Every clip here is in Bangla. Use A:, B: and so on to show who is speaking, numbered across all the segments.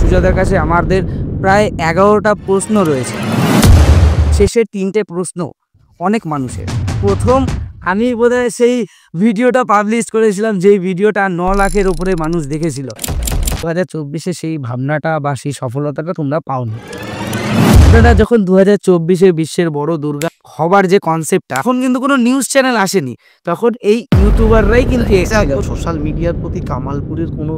A: সুজাতার কাছে আমাদের প্রায় 11টা প্রশ্ন রয়েছে। শেষের 3টে প্রশ্ন অনেক মানুষের। প্রথম আমি বোধহয় সেই ভিডিওটা পাবলিশ করেছিলাম, যেই ভিডিওটা 9 লাখের উপরে মানুষ দেখেছিল। 2024-এ সেই ভাবনাটা বা সেই সফলতাটা তোমরা পাওনি। আপনারা যখন 2024-এ বিশ্বের বড় দুর্গা হবার যে কনসেপ্টটা, এখন কিন্তু কোনো নিউজ চ্যানেল আসেনি, তখন এই ইউটিউবাররাই কিন্তু
B: সোশ্যাল মিডিয়ার প্রতি কামালপুরের কোনো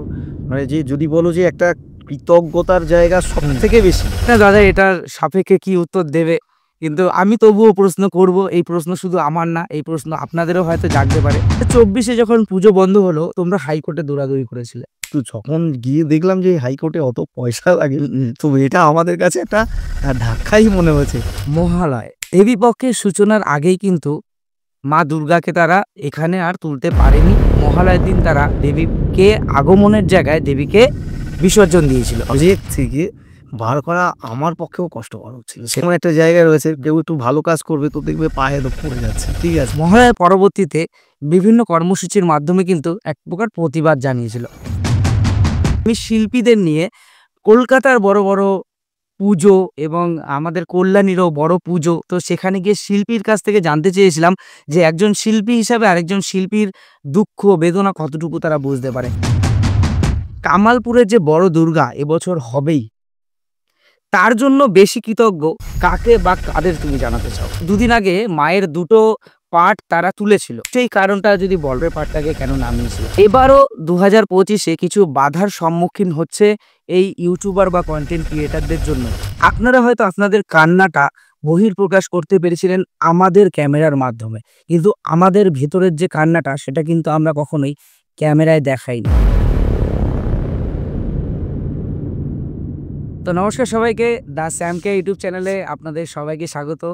B: মানে যে যদি বলো যে একটা কৃতজ্ঞতার জায়গা সব থেকে বেশি।
A: না দাদা, এটার সাপেক্ষে কি উত্তর দেবে, কিন্তু আমি তবুও প্রশ্ন করব। এই প্রশ্ন শুধু আমার না, এই প্রশ্ন আপনাদেরও হয়তো জাগতে পারে। 24-এ যখন পুজো বন্ধ হলো, তোমরা হাইকোর্টে দৌড়াদৌড়ি করেছিলে।
B: তো যখন গিয়ে দেখলাম যে হাইকোর্টে অত পয়সা লাগে, তো এটা আমাদের কাছে একটা ধাক্কাই মনে হয়েছে।
A: মহালয় দেবী পক্ষের সূচনার আগেই কিন্তু মা দুর্গাকে তারা এখানে আর তুলতে পারেনি। মহালয়ের দিন তারা দেবীকে আগমনের জায়গায় দেবীকে বিসর্জন দিয়েছিল।
B: প্রজেক্ট থেকে বার করা আমার পক্ষেও কষ্টকর হচ্ছিল। সেরকম একটা জায়গায় রয়েছে, কেউ একটু ভালো কাজ করবে তো দেখবে পায়ে তো পড়ে যাচ্ছে। ঠিক আছে,
A: মহালয়ার পরবর্তীতে বিভিন্ন কর্মসূচির মাধ্যমে কিন্তু এক প্রকার প্রতিবাদ জানিয়েছিল। আমি শিল্পীদের নিয়ে কলকাতার বড় বড় পুজো এবং আমাদের কল্যাণীরও বড় পুজো, তো সেখানে গিয়ে শিল্পীর কাছ থেকে জানতে চেয়েছিলাম যে একজন শিল্পী হিসাবে আরেকজন শিল্পীর দুঃখ বেদনা কতটুকু তারা বুঝতে পারে। কামালপুরের যে বড় দুর্গা এবছর হবেই, তার জন্য বেশি কৃতজ্ঞ কাকে বা কাদের তুমি জানাতে চাও? দুদিন আগে মায়ের দুটো পার্ট তারা তুলেছিল, সেই কারণটা যদি বলবে পার্টটাকে কেন নামিয়েছিল। এবারও 2025-এ কিছু বাধার সম্মুখীন হচ্ছে এই ইউটিউবার বা কন্টেন্ট ক্রিয়েটারদের জন্য। আপনারা হয়তো আপনাদের কান্নাটা বহিঃপ্রকাশ করতে পেরেছিলেন আমাদের ক্যামেরার মাধ্যমে, কিন্তু আমাদের ভেতরের যে কান্নাটা সেটা কিন্তু আমরা কখনোই ক্যামেরায় দেখাইনি। তো নমস্কার সবাইকে, দ্য স্যামকে ইউটিউব চ্যানেলে আপনাদের সবাইকে স্বাগত।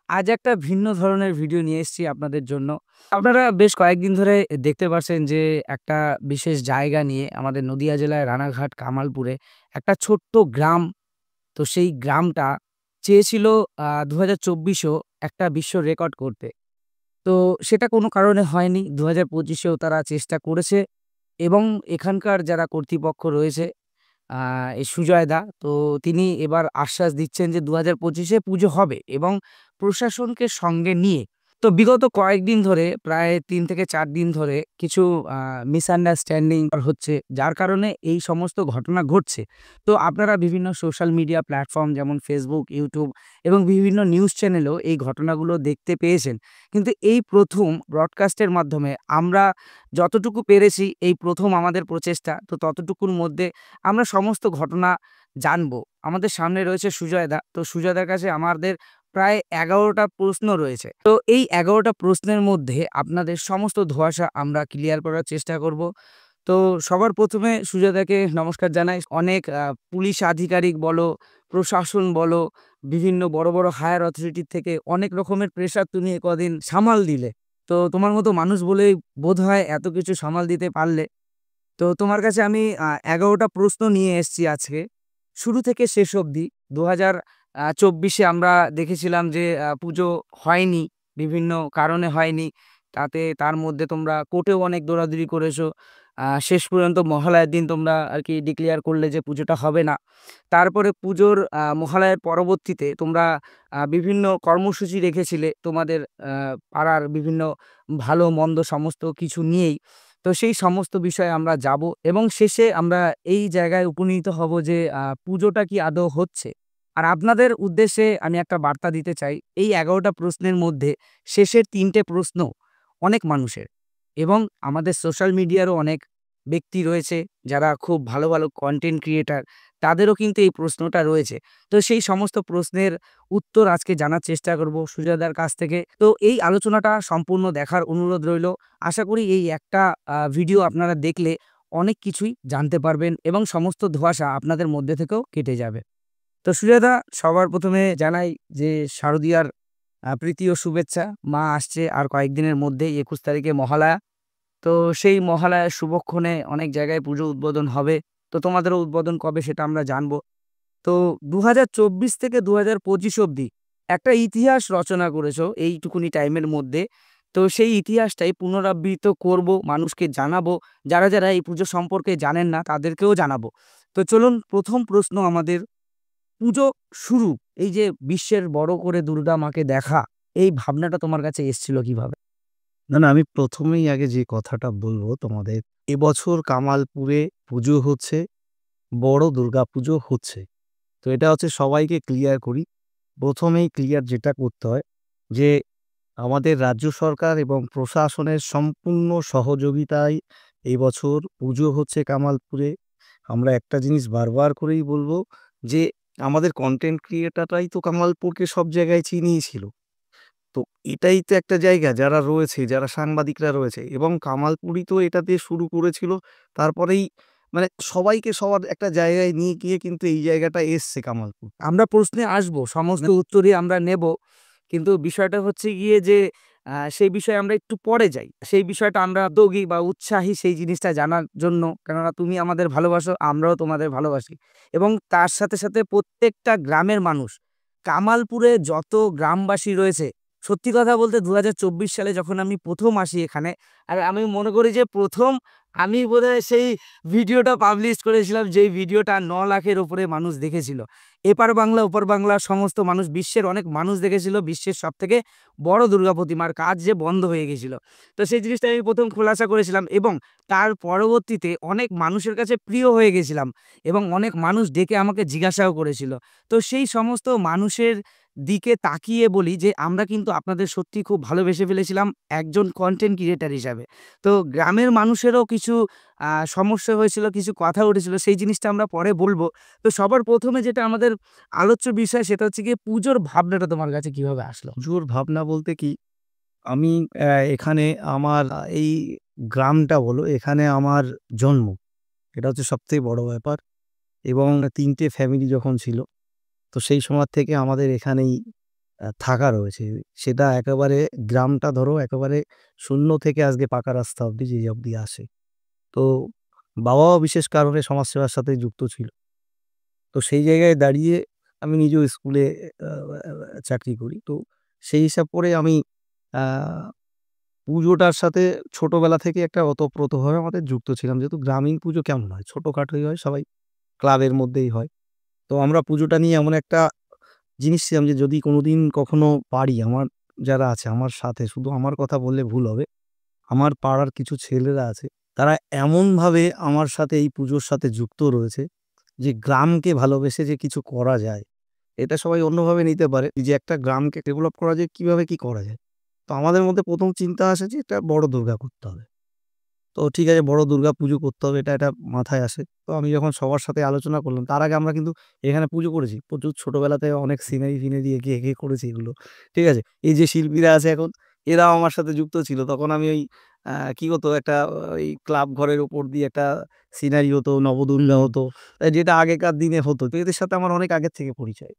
A: আজ একটা ভিন্ন ধরনের ভিডিও নিয়ে এসেছি আপনাদের জন্য। আপনারা বেশ কয়েকদিন ধরে দেখতে পাচ্ছেন যে একটা বিশেষ জায়গা নিয়ে আমাদের নদিয়া জেলায় রানাঘাট কামালপুরে একটা ছোট্ট গ্রাম, তো সেই গ্রামটা চেয়েছিল 2024-এও একটা বিশ্ব রেকর্ড করতে। তো সেটা কোনো কারণে হয়নি। 2025-এও তারা চেষ্টা করেছে এবং এখানকার যারা কর্তৃপক্ষ রয়েছে, এই সুজয় দা, তো তিনি এবার আশ্বাস দিচ্ছেন যে 2025-এ পুজো হবে এবং প্রশাসনকে সঙ্গে নিয়ে। তো বিগত কয়েকদিন ধরে প্রায় 3 থেকে 4 দিন ধরে কিছু মিসআন্ডারস্ট্যান্ডিং হচ্ছে, যার কারণে এই সমস্ত ঘটনা ঘটছে। তো আপনারা বিভিন্ন সোশ্যাল মিডিয়া প্ল্যাটফর্ম যেমন ফেসবুক, ইউটিউব এবং বিভিন্ন নিউজ চ্যানেলেও এই ঘটনাগুলো দেখতে পেয়েছেন। কিন্তু এই প্রথম ব্রডকাস্টের মাধ্যমে আমরা যতটুকু পেরেছি, এই প্রথম আমাদের প্রচেষ্টা, তো ততটুকুর মধ্যে আমরা সমস্ত ঘটনা জানবো। আমাদের সামনে রয়েছে সুজয় দা, তো সুজয় দার কাছে আমাদের প্রায় 11টা প্রশ্ন রয়েছে। তো এই 11টা প্রশ্নের মধ্যে আপনাদের সমস্ত ধোঁয়াশা আমরা ক্লিয়ার করার চেষ্টা করব। তো সবার প্রথমে সুজয় দাকে নমস্কার জানাই। অনেক পুলিশ আধিকারিক বলো, প্রশাসন বলো, বিভিন্ন বড় বড় হায়ার অথরিটির থেকে অনেক রকমের প্রেশার তুমি এ কদিন সামাল দিলে। তো তোমার মতো মানুষ বলেই বোধহয় এত কিছু সামাল দিতে পারলে। তো তোমার কাছে আমি 11টা প্রশ্ন নিয়ে এসেছি আজকে, শুরু থেকে শেষ অবধি। 2024-এ আমরা দেখেছিলাম যে পুজো হয়নি, বিভিন্ন কারণে হয়নি। তার মধ্যে তোমরা কোর্টেও অনেক দৌড়াদৌড়ি করেছো। শেষ পর্যন্ত মহালয়ার দিন তোমরা আর কি ডিক্লেয়ার করলে যে পুজোটা হবে না। তারপরে পুজোর মহালয়ার পরবর্তীতে তোমরা বিভিন্ন কর্মসূচি রেখেছিলে তোমাদের পাড়ার বিভিন্ন ভালো মন্দ সমস্ত কিছু নিয়েই। তো সেই সমস্ত বিষয়ে আমরা যাব এবং শেষে আমরা এই জায়গায় উপনীত হব যে পুজোটা কি আদৌ হচ্ছে। আর আপনাদের উদ্দেশ্যে আমি একটা বার্তা দিতে চাই, এই 11টা প্রশ্নের মধ্যে শেষের 3টে প্রশ্ন অনেক মানুষের, এবং আমাদের সোশ্যাল মিডিয়ারও অনেক ব্যক্তি রয়েছে যারা খুব ভালো ভালো কন্টেন্ট ক্রিয়েটার, তাদেরও কিন্তু এই প্রশ্নটা রয়েছে। তো সেই সমস্ত প্রশ্নের উত্তর আজকে জানার চেষ্টা করব সুজাদার কাছ থেকে। তো এই আলোচনাটা সম্পূর্ণ দেখার অনুরোধ রইল। আশা করি এই একটা ভিডিও আপনারা দেখলে অনেক কিছুই জানতে পারবেন এবং সমস্ত ধোঁয়াশা আপনাদের মধ্যে থেকেও কেটে যাবে। তো সুজাদা, সবার প্রথমে জানাই যে শারদীয়ার প্রীতি ও শুভেচ্ছা। মা আসছে আর কয়েকদিনের মধ্যেই, 21 তারিখে মহালয়া। তো সেই মহালয়ার শুভক্ষণে অনেক জায়গায় পুজো উদ্বোধন হবে। তো তোমাদেরও উদ্বোধন কবে সেটা আমরা জানবো। তো 2024 থেকে 2025 অবধি একটা ইতিহাস রচনা করেছো এইটুকুনি টাইমের মধ্যে। তো সেই ইতিহাসটাই পুনরাবৃত্ত করব, মানুষকে জানাবো, যারা যারা এই পুজো সম্পর্কে জানেন না তাদেরকেও জানাবো। তো চলুন প্রথম প্রশ্ন আমাদের, পুজো শুরু, এই যে বিশ্বের বড় করে দুর্গা মাকে দেখা, এই ভাবনাটা তোমার কাছে এসেছিল কিভাবে?
B: না, না, আমি ১ম এই আগে যে কথাটা বলব তোমাদের, এবছর কামালপুরে পুজো হচ্ছে, বড় দুর্গাপুজো হচ্ছে। তো এটা হচ্ছে সবাইকে ক্লিয়ার করি। ১ম এই ক্লিয়ার যেটা করতে হয় যে, আমাদের রাজ্য সরকার এবং প্রশাসনের সম্পূর্ণ সহযোগিতায় এই বছর পুজো হচ্ছে কামালপুরে। আমরা একটা জিনিস বারবার করেই বলব যে, আমাদের কনটেন্ট ক্রিয়েটররাই তো কামালপুরকে সব জায়গায় চিনিয়েছিল। তো এটাই তো একটা জায়গা যারা রয়েছে, যারা সাংবাদিকরা রয়েছে এবং কামালপুরই তো এটা দিয়ে শুরু করেছিল। তারপরেই মানে সবাইকে সবার একটা জায়গায় নিয়ে গিয়ে কিন্তু এই জায়গাটা এসছে কামালপুর।
A: আমরা প্রশ্নে আসবো, সমস্ত উত্তরই আমরা নেব। কিন্তু বিষয়টা হচ্ছে গিয়ে যে সেই বিষয়ে আমরা একটু পরে যাই। সেই বিষয়টা আমরা আগ্রহী বা উৎসাহী সেই জিনিসটা জানার জন্য। কেননা তুমি আমাদের ভালোবাসো, আমরাও তোমাদের ভালোবাসি। এবং তার সাথে, সাথে প্রত্যেকটা গ্রামের মানুষ, কামালপুরে যত গ্রামবাসী রয়েছে, সত্যি কথা বলতে ২০২৪ সালে যখন আমি ১ম আসি এখানে, আর আমি মনে করি যে ১ম আমি বোধহয় সেই ভিডিওটা পাবলিশ করেছিলাম যেই ভিডিওটা ৯ লাখের উপরে মানুষ দেখেছিল। এপার বাংলা ওপার বাংলার সমস্ত মানুষ, বিশ্বের অনেক মানুষ দেখেছিল বিশ্বের সবথেকে বড় দুর্গা প্রতিমার কাজ যে বন্ধ হয়ে গেছিল। তো সেই জিনিসটা আমি ১ম খোলাসা করেছিলাম এবং তার পরবর্তীতে অনেক মানুষের কাছে প্রিয় হয়ে গেছিলাম এবং অনেক মানুষ ডেকে আমাকে জিজ্ঞাসাও করেছিল। তো সেই সমস্ত মানুষের দিকে তাকিয়ে বলি যে আমরা কিন্তু আপনাদের সত্যিই খুব ভালোবেসে ফেলেছিলাম একজন কনটেন্ট ক্রিয়েটর হিসাবে। তো গ্রামের মানুষেরও কিছু সমস্যা হয়েছিল, কিছু কথা উঠেছিল, সেই জিনিসটা আমরা পরে বলব। তো সবার ১ম এ যেটা আমাদের আলোচ্য বিষয় সেটা হচ্ছে গিয়ে পুজোর ভাবনাটা তোমার কাছে কিভাবে আসলো?
B: পুজোর ভাবনা বলতে কি, আমি এখানে আমার এই গ্রামটা বলো, এখানে আমার জন্ম। এটা হচ্ছে সবথেকে বড় ব্যাপার এবং ৩ টে ফ্যামিলি যখন ছিল, তো সেই সময় থেকে আমাদের এখানেই থাকা রয়েছে। সেটা একেবারে গ্রামটা ধরো একেবারে শূন্য থেকে আজকে পাকা রাস্তা অব্দি যে অব্দি আসে। তো বাবাও বিশেষ কারণে সমাজসেবার সাথে যুক্ত ছিল। তো সেই জায়গায় দাঁড়িয়ে আমি নিজেও স্কুলে আ চাকরি করি। তো সেই হিসাব করে আমি আ পুজোটার সাথে ছোটবেলা থেকে একটা ওতপ্রোতভাবে আমাদের যুক্ত ছিলাম। যেহেতু গ্রামীণ পুজো কেমন হয়? ছোটখাটোই হয়, সবাই ক্লাবের মধ্যেই হয়। তো আমরা পুজোটা নিয়ে এমন একটা জিনিস ছিলাম যে যদি কোনোদিন কখনো পারি, আমার যারা আছে আমার সাথে, শুধু আমার কথা বললে ভুল হবে। আমার পাড়ার কিছু ছেলেরা আছে, তারা এমনভাবে আমার সাথে এই পুজোর সাথে যুক্ত রয়েছে যে গ্রামকে ভালোবেসে যে কিছু করা যায়, এটা সবাই অন্যভাবে নিতে পারে যে একটা গ্রামকে ডেভেলপ করা যায় কিভাবে কি করা যায়। তো আমাদের মধ্যে ১ম চিন্তা আসে যে একটা বড় দুর্গা করতে হবে। তো ঠিক আছে, বড় দুর্গা পুজো করতে হবে, এটা মাথায় আসে। তো আমি যখন সবার সাথে আলোচনা করলাম, তার আগে আমরা কিন্তু এখানে পুজো করেছি। প্রচুর ছোটবেলাতে অনেক সিনারি-ফিনারি এঁকে করেছি এগুলো। ঠিক আছে? এই যে শিল্পীরা আছে এখন, এরাও আমার সাথে যুক্ত ছিল। তখন আমি ওই কি হতো, একটা ওই ক্লাব ঘরের উপর দিয়ে একটা সিনারি হতো, নবদুর্গা হতো। যেটা আগেকার দিনে হতো। তো এদের সাথে আমার অনেক আগের থেকে পরিচয়।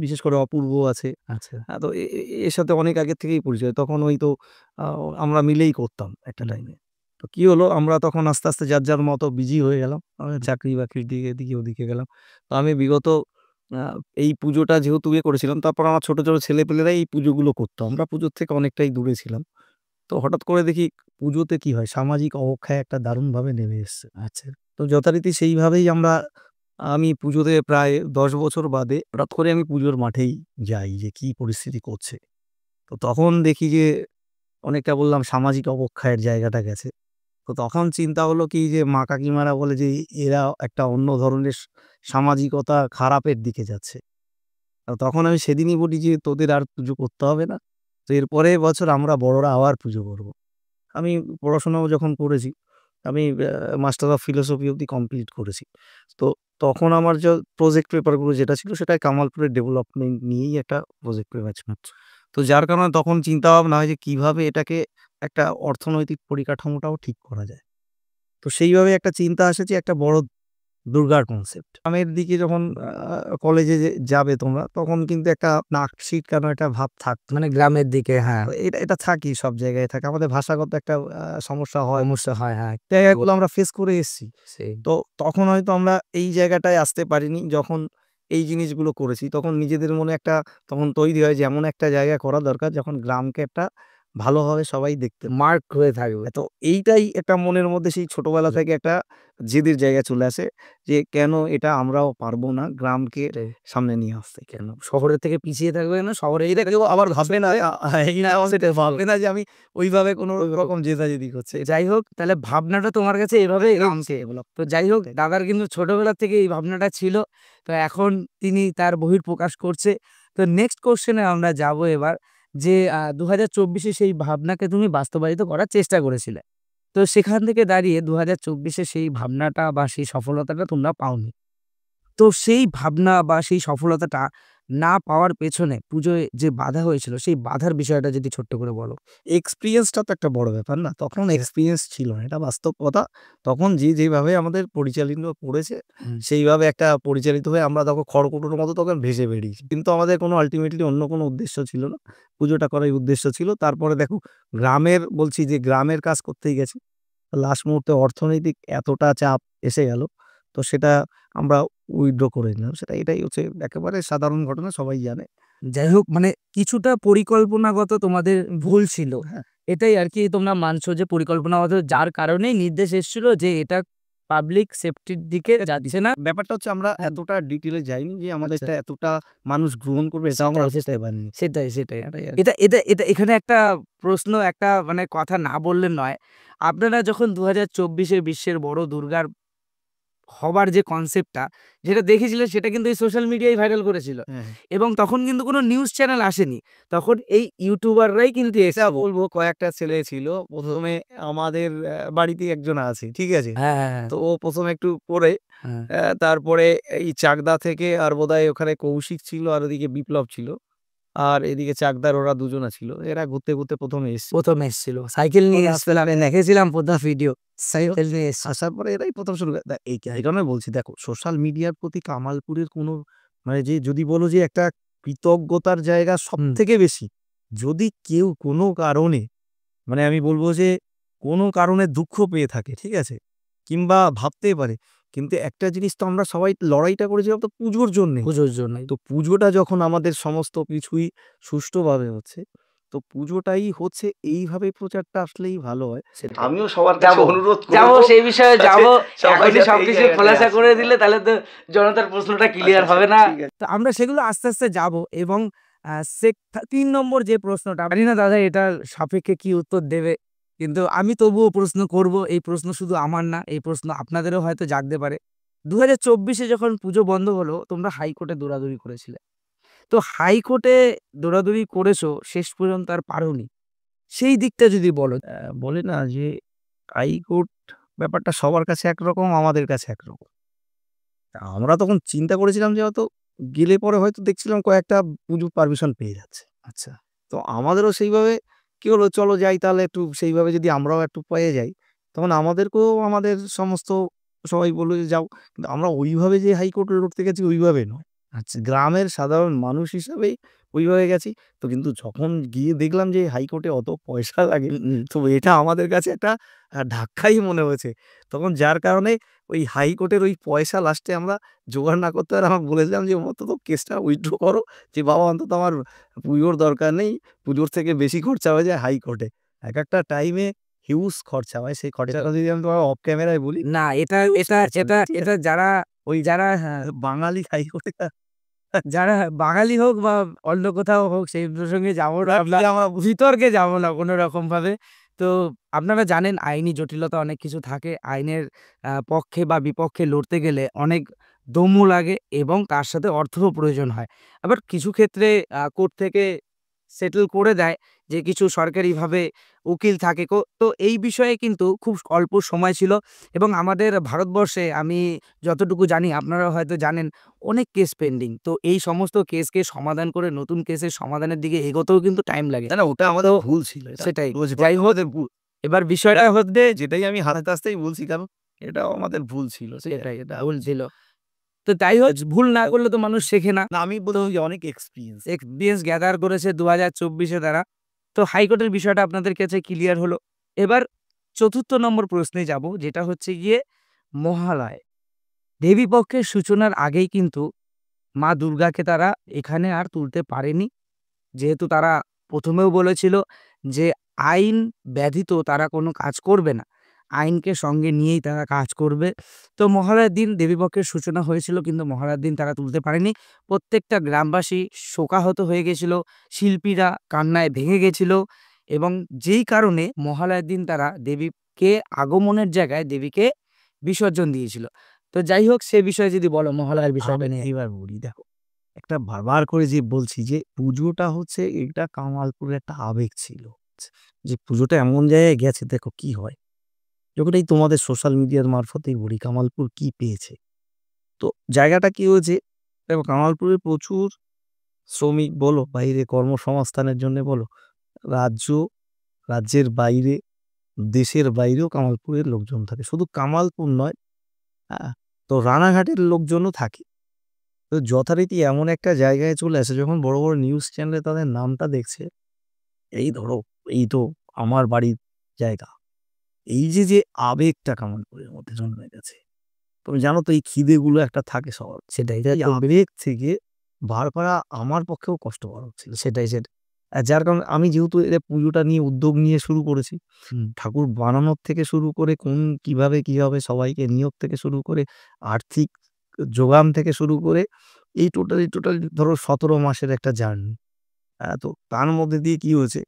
B: বিশেষ করে অপূর্ব আছে।
A: আচ্ছা।
B: তো এর সাথে অনেক আগের থেকেই পরিচয়। তখন ওই তো আ আমরা মিলেই করতাম একটা টাইমে। তো কি হলো, আমরা তখন আস্তে, আস্তে যার মতো বিজি হয়ে গেলাম। চাকরি-বাকরির দিকে এদিকে ওদিকে গেলাম। তো আমি বিগত আ এই পুজোটা যেহেতু করেছিলাম, তারপর আমার ছোট, ছোট ছেলেপেলেরাই এই পুজোগুলো করতো। আমরা পুজোর থেকে অনেকটাই দূরে ছিলাম। তো হঠাৎ করে দেখি পুজোতে কি হয়, সামাজিক অবক্ষয় একটা দারুণভাবে নেমে এসছে।
A: আচ্ছা।
B: তো যথারীতি সেইভাবেই আমি পুজোতে প্রায় ১০ বছর বাদে হঠাৎ করে আমি পুজোর মাঠেই যাই যে কি পরিস্থিতি করছে। তো তখন দেখি যে অনেকটা বললাম সামাজিক অবক্ষয়ের জায়গাটা গেছে। তো তখন চিন্তা হলো কি যে মা কাকিমারা বলে যে এরা একটা অন্য ধরনের সামাজিকতা খারাপের দিকে যাচ্ছে। তখন আমি সেদিনই বলি যে তোদের আর পুজো করতে হবে না। তো এর পরের বছর আমরা বড়রা আবার পুজো করব। আমি পড়াশোনাও যখন করেছি, আমি মাস্টার অফ ফিলোসফি অব্দি কমপ্লিট করেছি। তো তখন আমার প্রজেক্ট পেপার গুলো যেটা ছিল সেটা কামালপুরের ডেভেলপমেন্ট নিয়েই একটা প্রজেক্ট পেপার ছিল। তো যার কারণে তখন চিন্তা ভাবনা হয় যে কিভাবে এটাকে একটা অর্থনৈতিক পরিকাঠামোটাও ঠিক করা যায়। তো সেইভাবে একটা চিন্তা আসে যে একটা বড় দুর্গার কনসেপ্ট। গ্রামের দিকে যখন কলেজে যাবে তোমরা, তখন কিন্তু একটা নাক সিটকানো একটা ভাব থাকতো।
A: মানে গ্রামের দিকে, হ্যাঁ,
B: তো এটা থাকেই, সব জায়গায় থাকে। আমাদের ভাষাগত একটা সমস্যা হয়।
A: সমস্যা হয়, হ্যাঁ।
B: জায়গাগুলো আমরা ফেস করে এসেছি।
A: সেই
B: তো তখন হয়তো আমরা এই জায়গাটায় আসতে পারিনি। যখন এই জিনিসগুলো করেছি, তখন নিজেদের মনে একটা তখন তৈরি হয় যে এমন একটা জায়গা করা দরকার যখন গ্রামকে একটা ভালোভাবে সবাই দেখতে পায়।
A: মার্ক হয়ে থাকবে।
B: তো এইটাই একটা মনের মধ্যে সেই ছোটবেলা থেকে একটা জেদের জায়গা চলে আসে যে কেন এটা আমরাও পারবো না গ্রামকে
A: এটাই।
B: সামনে নিয়ে আসতে।
A: কেন শহরের থেকে পিছিয়ে থাকবে না, শহরেই থাকবে।
B: কেউ আবার ভাববে না এই না সেটা ভাববে না যে আমি ওইভাবে কোনো রকম জেদাজেদি করছি।
A: যাই হোক, তাহলে ভাবনাটা তোমার কাছে এভাবে এগোচ্ছে। তো যাই হোক, দাদার কিন্তু ছোটবেলা থেকে এই ভাবনাটা ছিল। তো এখন তিনি তার বহিঃপ্রকাশ করছে। তো নেক্সট কোয়েশ্চেনে আমরা যাব এবার, যে ২০২৪ সেই ভাবনাকে তুমি বাস্তবায়িত করার চেষ্টা করেছিলে। তো সেখান থেকে দাঁড়িয়ে ২০২৪ সেই ভাবনাটা বা সেই সফলতাটা তোমরা পাওনি। তো সেই ভাবনা বা সেই সফলতাটা না পাওয়ার পেছনে পুজোয় যে বাধা হয়েছিল, সেই বাধার বিষয়টা যদি ছোট্ট করে বলো?
B: এক্সপেরিয়েন্সটা তো একটা বড় ব্যাপার না? তখন এক্সপেরিয়েন্স ছিল না। এটা বাস্তব কথা। তখন যে যেভাবে আমাদের পরিচালিত করেছে,
A: হুম।
B: সেইভাবে একটা পরিচালিত হয়ে আমরা তখন খড়কুটোর মতো তখন ভেসে বেরিয়েছি। কিন্তু আমাদের কোনো আল্টিমেটলি অন্য কোনো উদ্দেশ্য ছিল না। পুজোটা করাই উদ্দেশ্য ছিল। তারপরে দেখো গ্রামের বলছি যে গ্রামের কাজ করতেই গেছি। লাস্ট মুহূর্তে অর্থনৈতিক এতটা চাপ এসে গেল। তো সেটা আমরা উইথড্র করে নিলাম। এটাই হচ্ছে একেবারে সাধারণ ঘটনা সবাই জানে।
A: যাই হোক, মানে কিছুটা পরিকল্পনাগত তোমাদের ভুল ছিল।
B: হ্যাঁ।
A: এটাই আরকি তোমরা মানছো যে পরিকল্পনাগত, যার কারণেই নির্দেশ এসেছিল যে এটা পাবলিক সেফটির দিকে যাচ্ছে না।
B: ব্যাপারটা হচ্ছে আমরা এতটা ডিটেইলে যাইনি যে
A: আচ্ছা।
B: আমাদেরটা এতটা মানুষ গ্রহণ করবে এটাও আমরা বুঝতে পারিনি।
A: সেটাই, সেটাই।
B: এটাই আরকি।
A: এটা এটা এটা এখানে একটা প্রশ্ন, একটা মানে কথা না বললে নয়। আপনারা যখন ২০২৪ বিশ্বের বড় দুর্গার হবার যে কনসেপ্টটা, যেটা দেখেছিলেন, সেটা কিন্তু এই সোশ্যাল মিডিয়ায় ভাইরাল করেছিল।
B: হ্যাঁ, হ্যাঁ।
A: এবং তখন কিন্তু কোনো নিউজ চ্যানেল আসেনি। তখন এই ইউটিউবাররাই কিন্তু
B: এটা
A: এসেছিল।
B: বলব কয়েকটা ছেলে ছিল। ১ম এ আমাদের বাড়িতেই একজন আছে। ঠিক আছে?
A: হ্যাঁ, হ্যাঁ, হ্যাঁ।
B: তো ও ১ম একটু করে
A: হ্যাঁ।
B: তারপরে এই চাকদা থেকে আর বোধহয় ওখানে কৌশিক ছিল আর ওদিকে বিপ্লব ছিল। আর এদিকে চাকদার ওরা দুজনা ছিল। এরা ঘুরতে, ঘুরতে ১ম এ এসছে।
A: ১ম এসেছিল। সাইকেল নিয়ে
B: ওরা
A: এসছিল। আমি দেখেছিলাম ১ম ভিডিও। সাইকেল নিয়ে এসছে।
B: আসার পরে এরাই ১ম শুরু করে এই কারণে বলছি দেখো সোশ্যাল মিডিয়ার প্রতি কামালপুরের কোনো মানে যে যদি বলো যে একটা কৃতজ্ঞতার জায়গা
A: হুম।
B: সবথেকে বেশি। যদি কেউ কোনো কারণে মানে আমি বলব যে কোনো কারণে দুঃখ পেয়ে থাকে, ঠিক আছে? কিংবা ভাবতেই পারে। কিন্তু একটা জিনিস তো আমরা সবাই লড়াইটা করেছিলাম তো পুজোর জন্যে।
A: পুজোর জন্যই।
B: তো পুজোটা যখন আমাদের সমস্ত কিছুই সুষ্ঠুভাবে হচ্ছে, তো পুজোটাই হচ্ছে এইভাবে প্রচারটা আসলেই ভালো হয়।
A: সেটাই।
B: আমিও সবার কাছে
A: যাবো,
B: অনুরোধ
A: যাবো
B: করব
A: সেই বিষয়ে
B: যাতে
A: যাবো।
B: সবাই
A: এখনই
B: যাতে এই
A: সবকিছু
B: জায়গাটায়
A: খোলাসা
B: আসে।
A: করে দিলে তাহলে তো জনতার প্রশ্নটা ক্লিয়ার
B: আচ্ছা,
A: হবে না।
B: ঠিক আছে।
A: তো আমরা সেগুলো আস্তে, আস্তে যাবো। এবং আ সেক ৩ নম্বর যে প্রশ্নটা, জানি না দাদা এটার সাপেক্ষে কি উত্তর দেবে। কিন্তু আমি তবুও প্রশ্ন করব। এই প্রশ্ন শুধু আমার না, এই প্রশ্ন আপনাদেরও হয়তো জাগতে পারে। ২০২৪ যখন পুজো বন্ধ হলো, তোমরা হাইকোর্টে দৌড়াদৌড়ি করেছিলে। তো হাইকোর্টে দৌড়াদৌড়ি করেছো, শেষ পর্যন্ত আর পারোনি। সেই দিকটা যদি বলো?
B: বলে না যে হাইকোর্ট ব্যাপারটা সবার কাছে একরকম, আমাদের কাছে একরকম। আমরা তখন চিন্তা করেছিলাম যে হয়তো গেলে পরে হয়তো দেখছিলাম কয়েকটা পুজোর পারমিশন পেয়ে যাচ্ছে।
A: আচ্ছা।
B: তো আমাদেরও সেইভাবে কি হলো চলো যাই তাহলে একটু সেইভাবে যদি আমরাও একটু পেয়ে যাই, তখন আমাদেরকেও আমাদের সমস্ত সবাই বলল যে যাও। কিন্তু আমরা ওইভাবে যে হাইকোর্টে লড়তে গেছি ওইভাবে নয়।
A: আচ্ছা।
B: গ্রামের সাধারণ মানুষ হিসাবেই ওইভাবে গেছি। তো কিন্তু যখন গিয়ে দেখলাম যে হাইকোর্টে অত পয়সা লাগে,
A: হুম, হুম।
B: তো এটা আমাদের কাছে একটা ধাক্কাই মনে হয়েছে। তখন যার কারণে ওই হাইকোর্টের ওই পয়সা লাস্টে আমরা জোগাড় না করতে পারে আমরা বলেছিলাম যে অন্তত কেসটা উইথড্র করো যে বাবা অন্তত আমার পুজোর দরকার নেই। পুজোর থেকে বেশি খরচা হয়ে যায় হাইকোর্টে। একেকটা টাইমে হিউজ খরচা হয়। সেই খরচাটা যদি আমি তোমাকে অফ ক্যামেরায় বলি,
A: না, এটা
B: হিউজ
A: এটা
B: খরচা
A: এটা
B: হয়। ঠিক
A: এটা
B: আছে?
A: যারা
B: ওই
A: যারা হ্যাঁ,
B: বাঙালি হাইকোর্টে
A: যারা বাঙালি হোক বা অন্য কোথাও হোক, সেই প্রসঙ্গে যাবো না আমরা।
B: আমরা
A: বিতর্কে যাবো না কোনো রকমভাবে। তো আপনারা জানেন আইনি জটিলতা অনেক কিছু থাকে। আইনের পক্ষে বা বিপক্ষে লড়তে গেলে অনেক দমও লাগে এবং তার সাথে অর্থও প্রয়োজন হয়। আবার কিছু ক্ষেত্রে কোর্ট থেকে সেটেল করে দেয় যে কিছু সরকারিভাবে উকিল থাকে। তো এই বিষয়ে কিন্তু খুব অল্প সময় ছিল এবং আমাদের ভারতবর্ষে আমি যতটুকু জানি, আপনারা হয়তো জানেন, অনেক কেস পেন্ডিং। তো এই সমস্ত কেসকে সমাধান করে নতুন কেসের সমাধানের দিকে এগোতেও কিন্তু টাইম লাগে।
B: না, না ওটা আমাদের
A: তো
B: ভুল ছিল। এটা
A: সেটাই।
B: বুঝতে
A: যাই হোক,
B: আমাদের ভুল।
A: এবার বিষয়টা হচ্ছে
B: যেটাই আমি হাসতে, হাসতেই বলছি কারণ এটাও আমাদের ভুল ছিল।
A: সেটাই,
B: এটা
A: ভুল ছিল। তো তাই হোক, ভুল না করলে তো মানুষ শেখে না।
B: না আমি বলব যে অনেক এক্সপেরিয়েন্স।
A: এক্সপেরিয়েন্স গ্যাদার করেছে ২০২৪ এ তারা। তো হাইকোর্টের বিষয়টা আপনাদের কাছে ক্লিয়ার হলো। এবার ৪র্থ নম্বর প্রশ্নে যাব, যেটা হচ্ছে গিয়ে মহালয়। দেবীপক্ষের সূচনার আগেই কিন্তু মা দুর্গাকে তারা এখানে আর তুলতে পারেনি। যেহেতু তারা ১ম এও বলেছিল যে আইন ব্যতীত তারা কোনো কাজ করবে না। আইনকে সঙ্গে নিয়েই তারা কাজ করবে। তো মহালয়ার দিন দেবীপক্ষের সূচনা হয়েছিল, কিন্তু মহালয়ার দিন তারা তুলতে পারেনি। প্রত্যেকটা গ্রামবাসী শোকাহত হয়ে গেছিল, শিল্পীরা কান্নায় ভেঙে গেছিল এবং যেই কারণে মহালয়ার দিন তারা দেবীকে আগমনের জায়গায় দেবীকে বিসর্জন দিয়েছিল। তো যাই হোক, সে বিষয়ে যদি বলো মহালয়ার বিষয়টা
B: আমি
A: নিয়ে।
B: এইবার বলি, দেখো একটা বারবার করে যে বলছি যে পুজোটা হচ্ছে এটা কামালপুরের একটা আবেগ ছিল। যে পুজোটা এমন জায়গায় গেছে, দেখো কি হয়। যখন এই তোমাদের সোশ্যাল মিডিয়ার মারফতেই বলি কামালপুর কি পেয়েছে। তো জায়গাটা কি হয়েছে, দেখো কামালপুরে প্রচুর শ্রমিক বলো, বাইরে কর্মসংস্থানের জন্য বলো, রাজ্য, রাজ্যের বাইরে, দেশের বাইরেও কামালপুরের লোকজন থাকে। শুধু কামালপুর নয়, হ্যাঁ, তো রানাঘাটের লোকজনও থাকে। তো যথারীতি এমন একটা জায়গায় চলে আসে, যখন বড় বড় নিউজ চ্যানেলে তাদের নামটা দেখছে, এই ধরো এই তো আমার বাড়ির জায়গা, এই যে যে আবেগটা কামালপুরের মধ্যে জন্মে গেছে। তুমি জানো তো এই খিদেগুলো একটা থাকে সবার,
A: সেটাই
B: এই
A: তো
B: আবেগ থেকে বার করা আমার পক্ষেও কষ্টকর হচ্ছিল।
A: সেটাই।
B: যার কারণে আমি যেহেতু এদের পুজোটা নিয়ে উদ্যোগ নিয়ে শুরু করেছি,
A: হুম।
B: ঠাকুর বানানোর থেকে শুরু করে কিভাবে সবাইকে নিয়োগ থেকে শুরু করে আর্থিক যোগান থেকে শুরু করে এই টোটালি ধরো ১৭ মাসের একটা জার্নি। তো তার মধ্যে দিয়ে কি হয়েছে,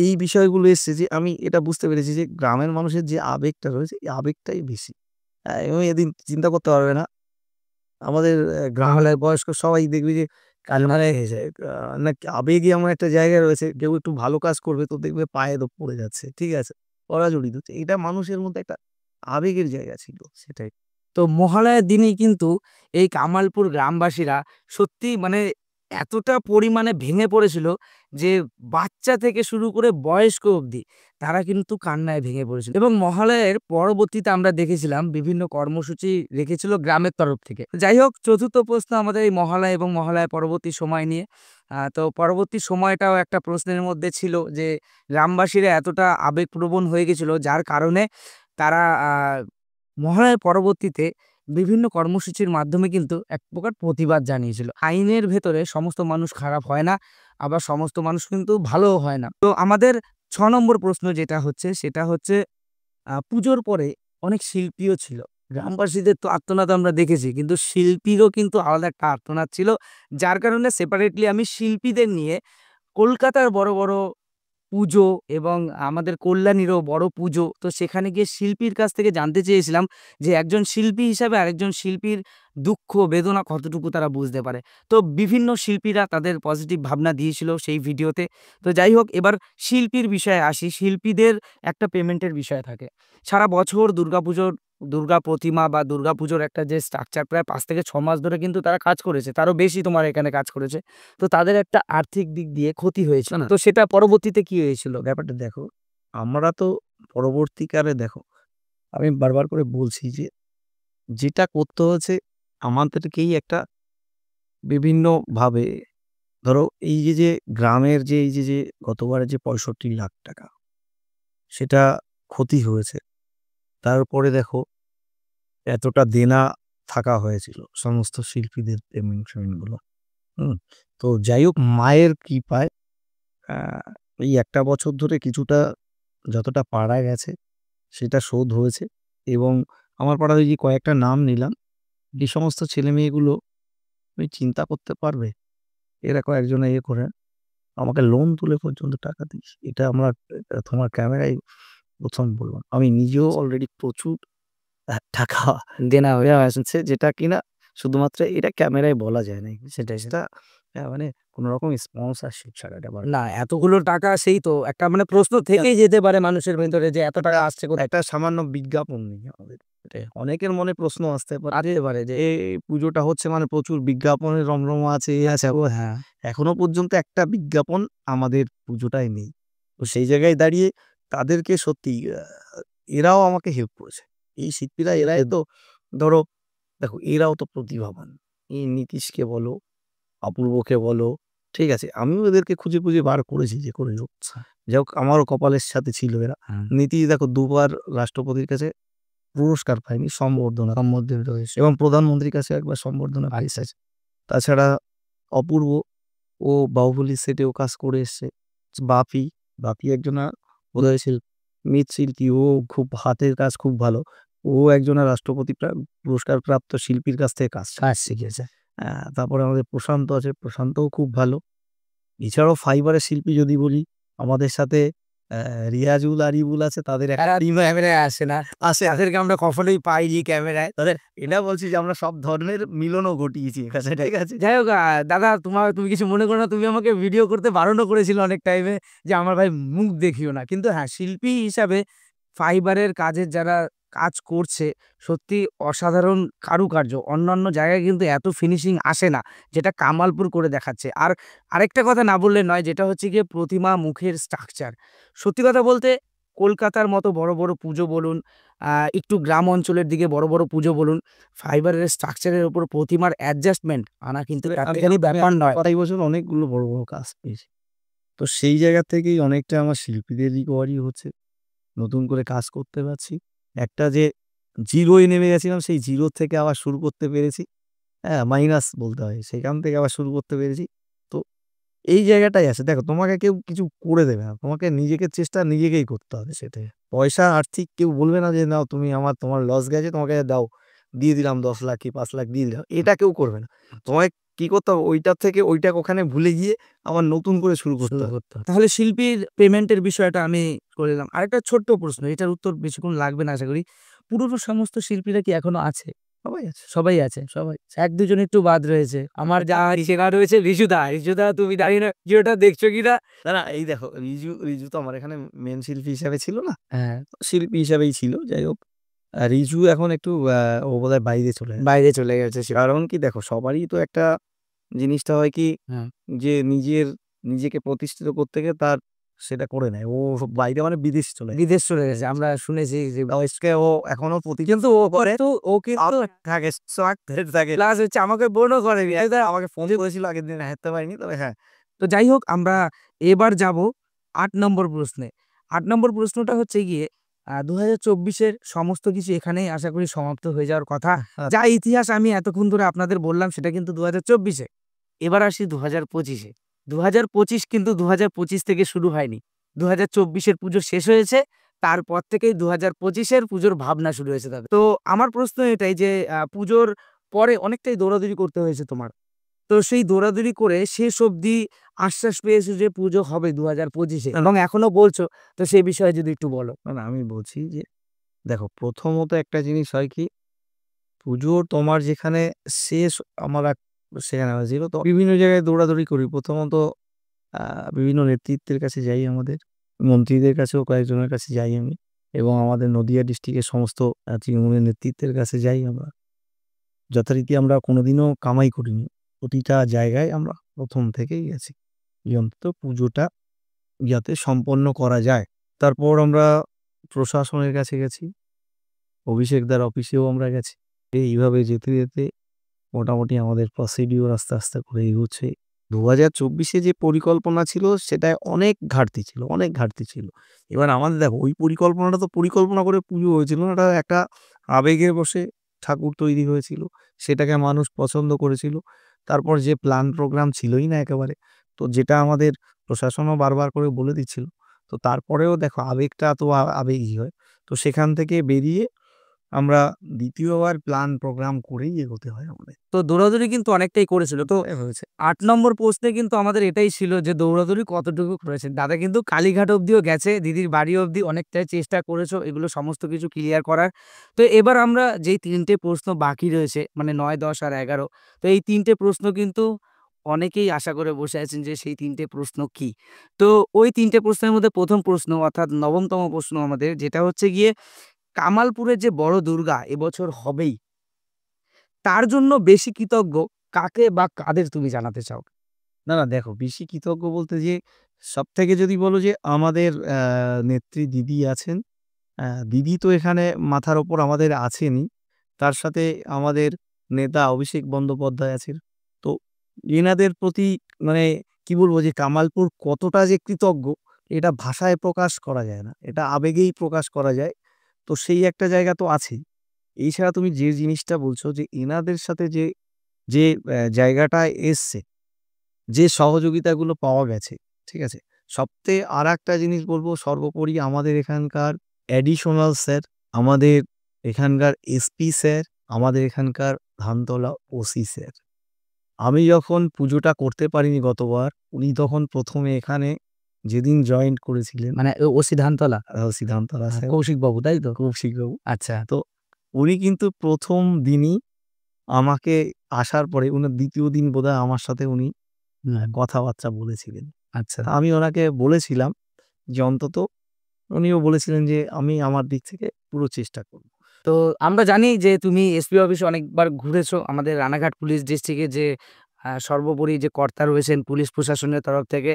B: এই বিষয়গুলো এসছে যে আমি এটা বুঝতে পেরেছি যে গ্রামের মানুষের যে আবেগটা রয়েছে, এই আবেগটাই বেশি। এবং এদিন চিন্তা করতে পারবে না, আমাদের গ্রামের বয়স্ক সবাই দেখবি যে কান্নায় হয়ে যায়। না আবেগই এমন একটা জায়গায় রয়েছে, কেউ একটু ভালো কাজ করবে তো দেখবে পায়ে পড়ে যাচ্ছে। ঠিক আছে? জড়িত। তো এটা মানুষের মধ্যে একটা আবেগের জায়গা ছিল।
A: সেটাই। তো মহালয়ার দিনেই কিন্তু এই কামালপুর গ্রামবাসীরা সত্যিই মানে এতটা পরিমাণে ভেঙে পড়েছিল যে বাচ্চা থেকে শুরু করে বয়স্ক অবধি তারা কিন্তু কান্নায় ভেঙে পড়েছিল। এবং মহালয়ের পরবর্তীতে আমরা দেখেছিলাম বিভিন্ন কর্মসূচি রেখেছিল গ্রামের তরফ থেকে। যাই হোক, চতুর্থ প্রশ্ন আমাদের এই মহালয়া এবং মহালয়া পরবর্তী সময় নিয়ে। তো পরবর্তী সময়টাও একটা প্রশ্নের মধ্যে ছিল যে গ্রামবাসীরা এতটা আবেগপ্রবণ হয়ে গেছিল যার কারণে তারা মহালয়ার পরবর্তীতে বিভিন্ন কর্মসূচির মাধ্যমে কিন্তু এক প্রকার প্রতিবাদ জানিয়েছিল। আইনের ভেতরে সমস্ত মানুষ খারাপ হয় না, আবার সমস্ত মানুষ কিন্তু ভালোও হয় না। তো আমাদের ৬ নম্বর প্রশ্ন যেটা হচ্ছে সেটা হচ্ছে পুজোর পরে অনেক শিল্পীও ছিল। গ্রামবাসীদের তো আর্তনাদ আমরা দেখেছি, কিন্তু শিল্পীরও কিন্তু আলাদা একটা আর্তনাদ ছিল। যার কারণে সেপারেটলি আমি শিল্পীদের নিয়ে কলকাতার বড়, বড় পুজো এবং আমাদের কল্যাণীরও বড় পুজো। তো সেখানে গিয়ে শিল্পীর কাছ থেকে জানতে চেয়েছিলাম যে একজন শিল্পী হিসাবে আরেকজন শিল্পীর দুঃখ বেদনা কতটুকু তারা বুঝতে পারে। তো বিভিন্ন শিল্পীরা তাদের পজিটিভ ভাবনা দিয়েছিল সেই ভিডিওতে। তো যাই হোক, এবার শিল্পীর বিষয়ে আসি। শিল্পীদের একটা পেমেন্টের বিষয় থাকে। সারা বছর দুর্গা প্রতিমা বা দুর্গাপুজোর একটা যে স্ট্রাকচার প্রায় ৫ থেকে ৬ মাস ধরে কিন্তু তারা কাজ করেছে। তারও বেশি তোমার এখানে কাজ করেছে। তো তাদের একটা আর্থিক দিক দিয়ে ক্ষতি হয়েছিল না? তো সেটা পরবর্তীতে কি হয়েছিল?
B: ব্যাপারটা দেখো, আমরা তো পরবর্তীকালে দেখো, আমি বারবার করে বলছি যে যেটা করতে হচ্ছে আমাদেরকেই একটা বিভিন্নভাবে, ধরো এই যে গ্রামের যে এই যে গতবারে যে ৬৫,০০,০০০ টাকা সেটা ক্ষতি হয়েছে। তারপরে দেখো এতটা দেনা থাকা হয়েছিল সমস্ত শিল্পীদের পেমেন্ট গুলো। হুম? তো যাই হোক, মায়ের কৃপায় আ এই একটা বছর ধরে কিছুটা যতটা পারা গেছে সেটা শোধ হয়েছে। এবং আমার পাড়ার ওই যে কয়েকটা নাম নিলাম, যে সমস্ত ছেলেমেয়েগুলো, তুমি চিন্তা করতে পারবে, এরা কয়েকজন করে আমাকে লোন তুলে পর্যন্ত টাকা দিস। এটা আমরা তোমার ক্যামেরায় ১ম বললাম। আমি নিজেও অলরেডি প্রচুর টাকা
A: দেনা হয়ে
B: দেয়া হয়েছে, যেটা কিনা শুধুমাত্র এটা ক্যামেরায় বলা যায় নাই।
A: সেটাই।
B: সেটা মানে কোনরকম স্পন্সরশিপ ছাড়া এটা বলা
A: না, এতগুলো টাকা সেই তো একটা মানে প্রশ্ন থেকেই যেতে পারে মানুষের ভেতরে যে এত টাকা আসছে কোথায়?
B: একটা সামান্য বিজ্ঞাপন নেই আমাদের। এটাই অনেকের মনে প্রশ্ন আসতে পারে যে
A: আসতে পারে যে
B: এই পুজোটা হচ্ছে মানে প্রচুর বিজ্ঞাপনের রমরমা আছে, এ আছে, ও
A: হ্যাঁ,
B: এখনো পর্যন্ত একটা বিজ্ঞাপন আমাদের পুজোটায় নেই। তো সেই জায়গায় দাঁড়িয়ে তাদেরকে সত্যি এরাও আমাকে হেল্প করেছে। এই শিল্পীরা এরাই তো, ধরো দেখো এরাও তো প্রতিভাবান। এই নীতিশকে বলো, অপূর্বকে বলো, ঠিক আছে? আমিও এদেরকে খুঁজে বার করেছি যে করে হোক।
A: আচ্ছা,
B: যাই হোক, আমারও কপালের সাথে ছিল এরা।
A: হ্যাঁ,
B: নীতিশ দেখো ২ বার রাষ্ট্রপতির কাছে পুরস্কার পায়নি, সম্বর্ধনা
A: সম্মতিত হয়েছে।
B: এবং প্রধানমন্ত্রীর কাছে একবার সম্বর্ধনা পেয়েছে। তাছাড়া অপূর্ব, ও বাহুবলী সেটেও কাজ করে এসছে। বাপি বাকি একজনা বোধহয় মৃৎশিল্পী, ও খুব হাতের কাজ খুব ভালো। ও একজনা রাষ্ট্রপতি পুরস্কারপ্রাপ্ত শিল্পীর কাছ থেকে কাজ
A: শিখেছে।
B: তারপরে আমাদের প্রশান্ত আছে, প্রশান্তও খুব ভালো। এছাড়াও ফাইবারের শিল্পী যদি বলি, আমাদের সাথে অ্যা রিয়াজুল, আরিবুল আছে, তাদের একটা
A: তারা
B: টিম
A: ক্যামেরায় আসে না,
B: আছে।
A: তাদেরকে আমরা কখনোই পাইনি ক্যামেরায়।
B: তাদের এটা বলছি যে আমরা সব ধরনের মিলনও ঘটিয়েছি এখানে, ঠিক আছে?
A: যাই হোক দাদা তুমি কিছু মনে করো না, তুমি আমাকে ভিডিও করতে বারণও করেছিলে অনেক টাইমে যে আমার ভাই মুখ দেখিও না। কিন্তু হ্যাঁ, শিল্পী হিসাবে ফাইবারের কাজের যারা কাজ করছে সত্যি অসাধারণ কারুকার্য। অন্যান্য জায়গায় কিন্তু এত ফিনিশিং আসে না যেটা কামালপুর করে দেখাচ্ছে। আর আরেকটা কথা না বললে নয়, যেটা হচ্ছে গিয়ে প্রতিমা মুখের স্ট্রাকচার। সত্যি কথা বলতে কলকাতার মতো বড় বড় পুজো বলুন, একটু গ্রাম অঞ্চলের দিকে বড় বড় পুজো বলুন, ফাইবারের স্ট্রাকচারের উপর প্রতিমার অ্যাডজাস্টমেন্ট আনা কিন্তু চারটিখানি ব্যাপার নয়।
B: ২.৫ বছর অনেকগুলো বড়, বড় কাজ পেয়েছি। তো সেই জায়গা থেকেই অনেকটা আমার শিল্পীদের রিকভারি হচ্ছে। নতুন করে কাজ করতে পারছি। একটা যে জিরোয় নেমে গেছিলাম, সেই জিরো থেকে আবার শুরু করতে পেরেছি। মাইনাস বলতে হয়। সেখান থেকে আবার শুরু করতে পেরেছি। তো এই জায়গাটাই আছে। দেখো, তোমাকে কেউ কিছু করে দেবে না। তোমাকে নিজেকে চেষ্টা নিজেকেই করতে হবে সেটাই। পয়সা আর্থিক কেউ বলবে না যে, "নাও তুমি তোমার লস গেছে, তোমাকে দাও। দিয়ে দিলাম ১০ লাখ কি ৫ লাখ দিয়ে দিলাম।" এটা কেউ করবে না। তোমায় কি করতে হবে? ওইটার থেকে ওইটা ওখানে ভুলে গিয়ে আবার নতুন করে শুরু করতে হবে।
A: তাহলে শিল্পীর পেমেন্টের বিষয়টা আমি করে দিলাম। আরেকটা ছোট্ট প্রশ্ন, এটার উত্তর বেশিক্ষণ লাগবে না আশা করি। পুরনো সমস্ত শিল্পীরা কি এখনো আছে?
B: সবাই আছে,
A: সবাই আছে।
B: সবাই।
A: ১-২ জন একটু বাদ রয়েছে। আমার যা চেনা রয়েছে রিজুদা। রিজুদা তুমি জানি না ভিডিওটা দেখছো কিনা?
B: না, না, এই দেখো, রিজু তো আমার এখানে মেইন শিল্পী হিসাবে ছিল না।
A: হ্যাঁ,
B: শিল্পী হিসাবেই ছিল। যাই হোক, রিজু এখন একটু ও বোধহয় বাইরে চলে গেছে।
A: বাইরে চলে গেছে সে।
B: কারণ কি, দেখো, সবারই তো একটা জিনিসটা হয় কি,
A: হ্যাঁ,
B: যে নিজেকে প্রতিষ্ঠিত করতে গিয়ে সেটা করে নেয়। ও বাইরে মানে বিদেশে চলে যায়।
A: বিদেশ চলে গেছে। আমরা শুনেছি যে
B: আজকে ও এখনো
A: কিন্তু ও
B: করে।
A: ও কিন্তু
B: থাকে, থাকে।
A: প্লাস হচ্ছে আমাকে ফোনও করেনি।
B: আমাকে ফোন করেছিল আগের দিন, হাঁটতে পারিনি। তবে হ্যাঁ,
A: তো যাই হোক, আমরা এবার যাব ৮ নম্বর প্রশ্নে। ৮ নম্বর প্রশ্নটা হচ্ছে গিয়ে ২০২৪ এর সমস্ত কিছু এখানেই আশা করি সমাপ্ত হয়ে যাওয়ার কথা। যা ইতিহাস আমি এতক্ষণ ধরে আপনাদের বললাম সেটা কিন্তু ২০২৪ এ। এবার আসি ২০২৫ এ। ২০২৫ কিন্তু ২০২৫ থেকে শুরু হয়নি। ২০২৪ এর পুজো শেষ হয়েছে। তারপর থেকেই ২০২৫ এর পুজোর ভাবনা শুরু হয়েছে তাদের। তো আমার প্রশ্ন এটাই যে পুজোর পরে অনেকটাই দৌড়াদৌড়ি করতে হয়েছে তোমার। তো সেই দৌড়াদৌড়ি করে শেষ অবধি আশ্বাস পেয়েছো যে পুজো হবে ২০২৫ এ এবং এখনো বলছো। তো সেই বিষয়ে যদি একটু বলো?
B: না, না, আমি বলছি যে, দেখো, প্রথমত একটা জিনিস হয় কি, পুজো তোমার যেখানে শেষ, আমার সেখানে হয়েছিল। তো বিভিন্ন জায়গায় দৌড়াদৌড়ি করি। প্রথমত আ বিভিন্ন নেতৃত্বের কাছে যাই আমাদের। মন্ত্রীদের কাছেও কয়েকজনের কাছে যাই আমি, এবং আমাদের নদীয়া ডিস্ট্রিক্টের সমস্ত তৃণমূলের নেতৃত্বের কাছে যাই আমরা। যথারীতি আমরা কোনোদিনও কামাই করিনি। প্রতিটা জায়গায় আমরা ১ম থেকেই গেছি, যে অন্তত পুজোটা যাতে সম্পন্ন করা যায়। তারপর আমরা প্রশাসনের কাছে গেছি, অভিষেকদার অফিসেও আমরা গেছি। এইভাবে যেতে, যেতে মোটামুটি আমাদের প্রসিডিউর আস্তে, আস্তে করে এগোচ্ছে। ২০২৪ এ যে পরিকল্পনা ছিল সেটায় অনেক ঘাটতি ছিল, অনেক ঘাটতি ছিল। এবার আমাদের দেখো, ওই পরিকল্পনাটা তো পরিকল্পনা করে পুজো হয়েছিল না। ওটা একটা আবেগের বশে ঠাকুর তৈরি হয়েছিল। সেটাকে মানুষ পছন্দ করেছিল। তারপর যে প্ল্যান প্রোগ্রাম ছিলই না একেবারে। তো যেটা আমাদের প্রশাসনও বারবার করে বলে দিচ্ছিল। তো তারপরেও দেখো, আবেগটা তো আবেগই হয়। তো সেখান থেকে বেরিয়ে আমরা ২য় বার প্ল্যান প্রোগ্রাম করেই এগোতে হয় আমাদের।
A: তো দৌড়াদৌড়ি কিন্তু অনেকটাই করেছিল। তো
B: এ হয়েছে।
A: ৮ নম্বর প্রশ্নে কিন্তু আমাদের এটাই ছিল যে দৌড়াদৌড়ি কতটুকু করেছেন? দাদা কিন্তু কালীঘাট অব্দিও গেছে, দিদির বাড়ি অব্দি অনেকটাই চেষ্টা করেছো এগুলো সমস্ত কিছু ক্লিয়ার করার। তো এবার আমরা যেই ৩ টে প্রশ্ন বাকি রয়েছে মানে ৯, ১০ আর ১১, তো এই ৩ টে প্রশ্ন কিন্তু অনেকেই আশা করে বসে আছেন যে সেই ৩ টে প্রশ্ন কি? তো ওই ৩ টে প্রশ্নের মধ্যে ১ম প্রশ্ন অর্থাৎ ৯ম প্রশ্ন আমাদের যেটা হচ্ছে গিয়ে কামালপুরের যে বড় দুর্গা এবছর হবেই, তার জন্য বেশি কৃতজ্ঞ কাকে বা কাদের তুমি জানাতে চাও?
B: না, না, দেখো, বেশি কৃতজ্ঞ বলতে যে, সবথেকে যদি বলো যে আমাদের নেত্রী দিদি আছেন। দিদি তো এখানে মাথার ওপর আমাদের আছেনই। তার সাথে আমাদের নেতা অভিষেক বন্দ্যোপাধ্যায় আছেন। তো এনাদের প্রতি, মানে কি বলবো, যে কামালপুর কতটা যে কৃতজ্ঞ, এটা ভাষায় প্রকাশ করা যায় না। এটা আবেগেই প্রকাশ করা যায়। তো সেই একটা জায়গা তো আছেই। এছাড়া তুমি যে জিনিসটা বলছো যে এনাদের সাথে যে জায়গাটায় এসছে, যে সহযোগিতাগুলো পাওয়া গেছে, ঠিক আছে? সবথেকে আরেকটা জিনিস বলবো, সর্বোপরি আমাদের এখানকার অ্যাডিশনাল স্যার, আমাদের এখানকার এসপি স্যার, আমাদের এখানকার ধানতলা ওসি স্যার। আমি যখন পুজোটা করতে পারিনি গতবার, উনি তখন ১ম এ এখানে যেদিন জয়েন করেছিলেন,
A: মানে OC Dhantala,
B: OC Dhantala sir,
A: Kaushik babu, তাই তো?
B: কৌশিকবাবু।
A: আচ্ছা।
B: তো উনি কিন্তু ১ম দিনই আমাকে আসার পরে উনার ২য় দিন বোধহয় আমার সাথে উনি কথাবার্তা বলেছিলেন।
A: আচ্ছা।
B: তা আমি ওনাকে বলেছিলাম যে অন্তত, উনিও বলেছিলেন যে আমি আমার দিক থেকে পুরো চেষ্টা করব।
A: তো আমরা জানি যে তুমি এসপি অফিসে অনেকবার ঘুরেছো আমাদের রানাঘাট পুলিশ ডিস্ট্রিক্টে যে সর্বোপরি যে কর্তা রয়েছেন পুলিশ প্রশাসনের তরফ থেকে।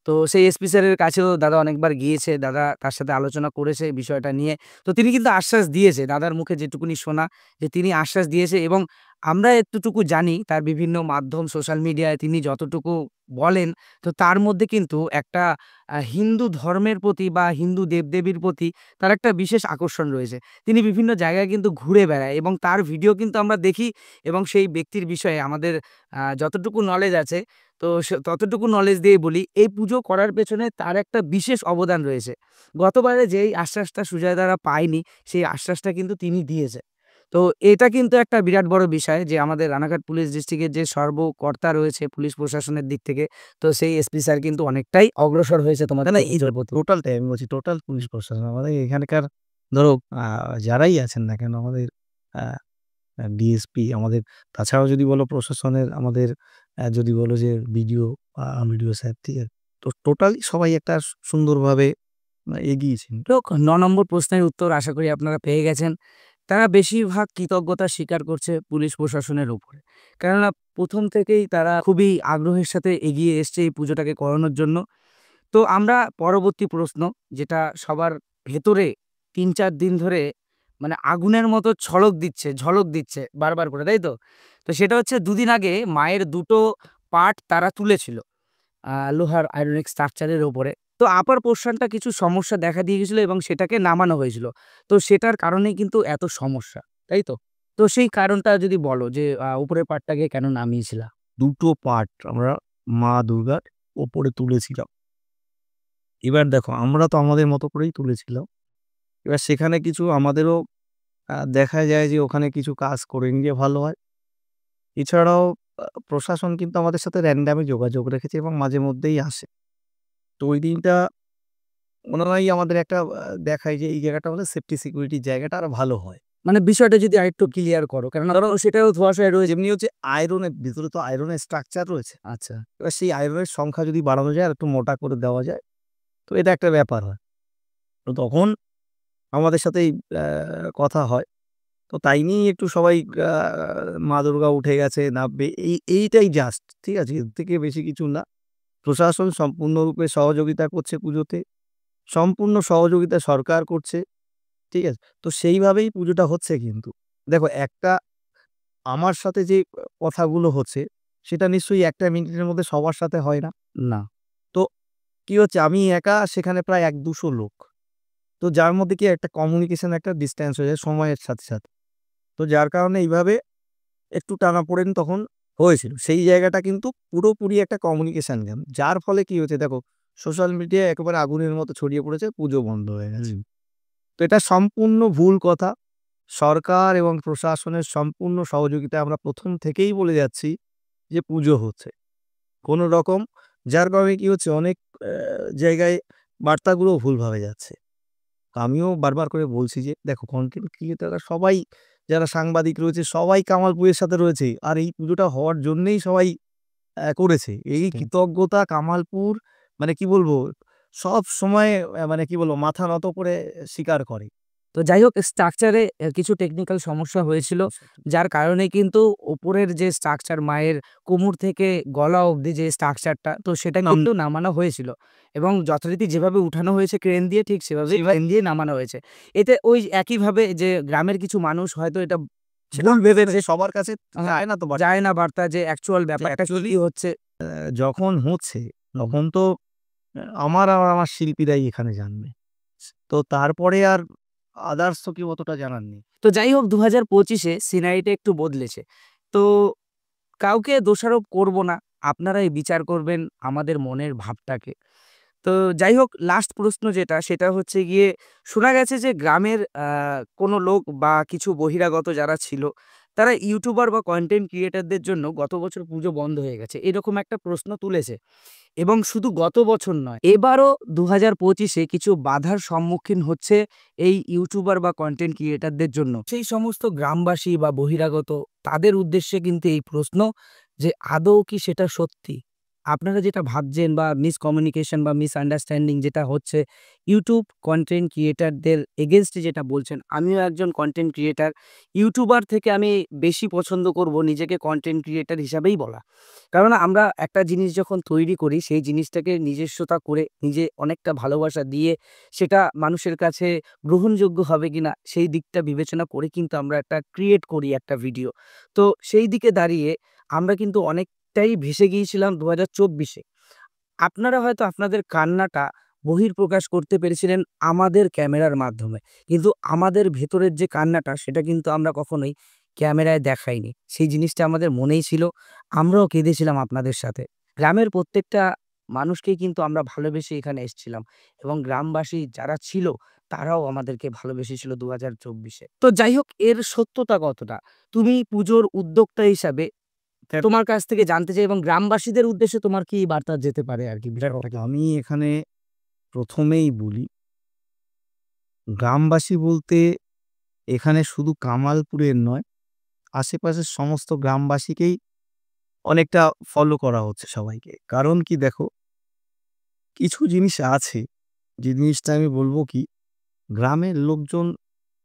A: তো সেই এসপি স্যারের কাছেও দাদা অনেকবার গিয়েছে। দাদা তার সাথে আলোচনা করেছে এই বিষয়টা নিয়ে। তো তিনি কিন্তু আশ্বাস দিয়েছে, দাদার মুখে যেটুকুনি শোনা, যে তিনি আশ্বাস দিয়েছে এবং আমরা এতটুকু জানি তার বিভিন্ন মাধ্যম সোশ্যাল মিডিয়ায় তিনি যতটুকু বলেন, তো তার মধ্যে কিন্তু একটা হিন্দু ধর্মের প্রতি বা হিন্দু দেবদেবীর প্রতি তার একটা বিশেষ আকর্ষণ রয়েছে। তিনি বিভিন্ন জায়গায় কিন্তু ঘুরে বেড়ায় এবং তার ভিডিও কিন্তু আমরা দেখি এবং সেই ব্যক্তির বিষয়ে আমাদের যতটুকু নলেজ আছে, তো ততটুকু নলেজ দিয়ে বলি, এই পুজো করার পেছনে তার একটা বিশেষ অবদান রয়েছে। গতবারে যেই আশ্বাসটা সুজয়দারা পায়নি, সেই আশ্বাসটা কিন্তু তিনি দিয়েছে। তো এটা কিন্তু একটা বিরাট বড় বিষয় যে আমাদের রানাঘাট পুলিশ ডিস্ট্রিক্টের যে সর্বকর্তা রয়েছে পুলিশ প্রশাসনের দিক থেকে, তো সেই এসপি স্যার কিন্তু অনেকটাই অগ্রসর হয়েছে
B: না,
A: তোমাদের
B: না,
A: এই পুজোর প্রতি।
B: টোটালটাই আমি বলছি, টোটাল পুলিশ প্রশাসন। আমাদের এখানকার ধরো যারাই আছেন না কেন, আমাদের আ ডিএসপি, আমাদের তাছাড়াও যদি বলো প্রশাসনের, আমাদের যদি বলো যে বিডিও, বিডিও স্যার, ঠিক আছে? তো টোটালি সবাই একটা সুন্দরভাবে এগিয়েছেন।
A: তো ৯ নম্বর প্রশ্নের উত্তর আশা করি আপনারা পেয়ে গেছেন। তারা বেশিরভাগ কৃতজ্ঞতা স্বীকার করছে পুলিশ প্রশাসনের উপরে। কেননা ১ম থেকেই তারা খুবই আগ্রহের সাথে এগিয়ে এসছে এই পুজোটাকে করানোর জন্য। তো আমরা পরবর্তী প্রশ্ন, যেটা সবার ভেতরে ৩-৪ দিন ধরে মানে আগুনের মতো ঝলক দিচ্ছে বারবার করে, তাই তো? তো সেটা হচ্ছে ২ দিন আগে মায়ের ২ টো পার্ট তারা তুলেছিল লোহার আয়রনিক স্ট্রাকচারের ওপরে। তো আপার পোরশনটা কিছু সমস্যা দেখা দিয়ে গেছিল এবং সেটাকে নামানো হয়েছিল। তো সেটার কারণেই কিন্তু এত সমস্যা, তাই তো? তো সেই কারণটা যদি বলো যে উপরের পার্টটাকে কেন নামিয়েছিলা?
B: ২ টো পার্ট আমরা মা দুর্গার ওপরে তুলেছিলাম। এবার দেখো, আমরা তো আমাদের মতো করেই তুলেছিলাম। এবার সেখানে কিছু আমাদেরও দেখা যায় যে ওখানে কিছু কাজ করে নিলে ভালো হয়। এছাড়াও প্রশাসন কিন্তু আমাদের সাথে র‍্যান্ডামই যোগাযোগ রেখেছে এবং মাঝে মধ্যেই আসে। তো ওই দিনটা ওনারাই আমাদের একটা দেখায় যে এই জায়গাটা হলে সেফটি সিকিউরিটির জায়গাটা আরো ভালো হয়।
A: মানে বিষয়টা যদি আরেকটু ক্লিয়ার করো। কেননা ধরো সেটাও ধোঁয়াশায় রয়েছে।
B: যেমনি হচ্ছে আয়রনের ভিতরে তো আয়রনের স্ট্রাকচার রয়েছে।
A: আচ্ছা।
B: এবার সেই আয়রনের সংখ্যা যদি বাড়ানো যায় আর একটু মোটা করে দেওয়া যায়, তো এটা একটা ব্যাপার হয়। তো তখন আমাদের সাথেই কথা হয়। তো তাই নিয়েই একটু সবাই আ মা দুর্গা উঠে গেছে, নামবে, এইটাই জাস্ট। ঠিক আছে? এর থেকে বেশি কিছু না। প্রশাসন সম্পূর্ণরূপে সহযোগিতা করছে পুজোতে। সম্পূর্ণ সহযোগিতা সরকার করছে। ঠিক আছে? তো সেইভাবেই পুজোটা হচ্ছে কিন্তু। দেখো, একটা আমার সাথে যে কথাগুলো হচ্ছে, সেটা নিশ্চয়ই ১ টা মিনিটের মধ্যে সবার সাথে হয় না।
A: না।
B: তো কি হচ্ছে, আমি একা সেখানে প্রায় ১-২০০ লোক। তো যার মধ্যে কি একটা কমিউনিকেশন, একটা ডিসট্যান্স হয়ে যায় সময়ের সাথে, সাথে। তো যার কারণে এইভাবে একটু টানাপোড়েন তখন হয়েছিল। সেই জায়গাটা কিন্তু পুরোপুরি একটা কমিউনিকেশন জ্যাম। যার ফলে কি হয়েছে দেখো, সোশ্যাল মিডিয়ায় একেবারে আগুনের মতো ছড়িয়ে পড়েছে, পুজো বন্ধ হয়ে গেছে। তো এটা সম্পূর্ণ ভুল কথা। সরকার এবং প্রশাসনের সম্পূর্ণ সহযোগিতায় আমরা ১ম থেকেই বলে যাচ্ছি যে পুজো হচ্ছে। কোনো রকম, যার কারণে কি হচ্ছে, অনেক জায়গায় বার্তাগুলো ভুলভাবে যাচ্ছে। তো আমিও বারবার করে বলছি যে দেখো, কনটেন্ট ক্রিয়েটররা সবাই, যারা সাংবাদিক রয়েছে সবাই কামালপুরের সাথে রয়েছে। আর এই পুজোটা হওয়ার জন্যই সবাই করেছে। এই কৃতজ্ঞতা কামালপুর, মানে কি বলবো, সবসময় মানে কি বলবো, মাথা নত করে স্বীকার করে।
A: তো যাই হোক স্ট্রাকচারে কিছু টেকনিক্যাল সমস্যা হয়েছিল। যার কারণে কিন্তু উপরের যে স্ট্রাকচার মায়ের কোমর থেকে গলা অবধি যে স্ট্রাকচারটা, তো সেটা কিন্তু নামানো হয়েছিল এবং যথারীতি যেভাবে উঠানো হয়েছে ক্রেন দিয়ে, ঠিক সেভাবেই ক্রেন দিয়ে নামানো হয়েছে। এতে ওই একইভাবে যে গ্রামের কিছু মানুষ হয়তো এটা ভুল ভেবে
B: যে সবার কাছে যায় না তো
A: যায় না বার্তা যে অ্যাকচুয়াল ব্যাপারটা কি হচ্ছে।
B: যখন হচ্ছে তখন তো আমার আর আমার শিল্পীরাই এখানে জানবে। তো তারপরে আর আদার্স তো কেউ অতটা জানার নেই।
A: তো যাই হোক ২০২৫ এ সিনারিটা একটু বদলেছে। তো কাউকে দোষারোপ করব না। আপনারাই বিচার করবেন আমাদের মনের ভাবটাকে। তো যাই হোক, লাস্ট প্রশ্ন যেটা সেটা হচ্ছে গিয়ে, শোনা গেছে যে গ্রামের কোনো লোক বা কিছু বহিরাগত যারা ছিল তারা ইউটিউবার বা কন্টেন্ট ক্রিয়েটরদের জন্য গত বছর পুজো বন্ধ হয়ে গেছে, এরকম একটা প্রশ্ন তুলেছে। এবং শুধু গত বছর নয়, এবারও ২০২৫-এ কিছু বাধার সম্মুখীন হচ্ছে এই ইউটিউবার বা কন্টেন্ট ক্রিয়েটরদের জন্য। সেই সমস্ত গ্রামবাসী বা বহিরাগত, তাদের উদ্দেশ্যে কিন্তু এই প্রশ্ন যে আদৌ কি সেটা সত্যি? আপনারা যেটা ভাবছেন বা মিসকমিউনিকেশন বা মিসআন্ডারস্ট্যান্ডিং যেটা হচ্ছে ইউটিউব কন্টেন্ট ক্রিয়েটরদের এগেইনস্টে যেটা বলছেন, আমিও একজন কন্টেন্ট ক্রিয়েটর। ইউটিউবার থেকে আমি বেশি পছন্দ করব নিজেকে কন্টেন্ট ক্রিয়েটর হিসাবেই বলা। কারণ আমরা একটা জিনিস যখন তৈরি করি সেই জিনিসটাকে নিজস্বতা করে, নিজে অনেকটা ভালোবাসা দিয়ে সেটা মানুষের কাছে গ্রহণযোগ্য হবে কিনা সেই দিকটা বিবেচনা করে কিন্তু আমরা একটা ক্রিয়েট করি একটা ভিডিও। তো সেই দিকে দাঁড়িয়ে আমরা কিন্তু অনেকটাই ভেসে গিয়েছিলাম ২০২৪-এ। আপনারা হয়তো আপনাদের কান্নাটা বহিঃপ্রকাশ করতে পেরেছিলেন আমাদের ক্যামেরার মাধ্যমে। কিন্তু আমাদের ভেতরের যে কান্নাটা সেটা কিন্তু আমরা কখনোই ক্যামেরায় দেখাইনি। সেই জিনিসটা আমাদের মনেই ছিল। আমরাও কেঁদেছিলাম আপনাদের সাথে। গ্রামের প্রত্যেকটা মানুষকেই কিন্তু আমরা ভালোবেসে এখানে এসেছিলাম এবং গ্রামবাসী যারা ছিল তারাও আমাদেরকে ভালোবেসেছিল ২০২৪-এ। তো যাই হোক, এর সত্যতা কতটা? তুমি পুজোর উদ্যোক্তা হিসাবে তোমার কাছ থেকে জানতে চাই এবং গ্রামবাসীদের উদ্দেশ্যে তোমার কি বার্তা যেতে পারে আরকি বিষয়টাকে?
B: আমি এখানে প্রথমেই বলি, গ্রামবাসী বলতে এখানে শুধু কামালপুরের নয়, আশেপাশের সমস্ত গ্রামবাসীকেই অনেকটা ফলো করা হচ্ছে সবাইকে। কারণ কি দেখো, কিছু জিনিস আছে, যে জিনিসটা আমি বলব কি, গ্রামের লোকজন,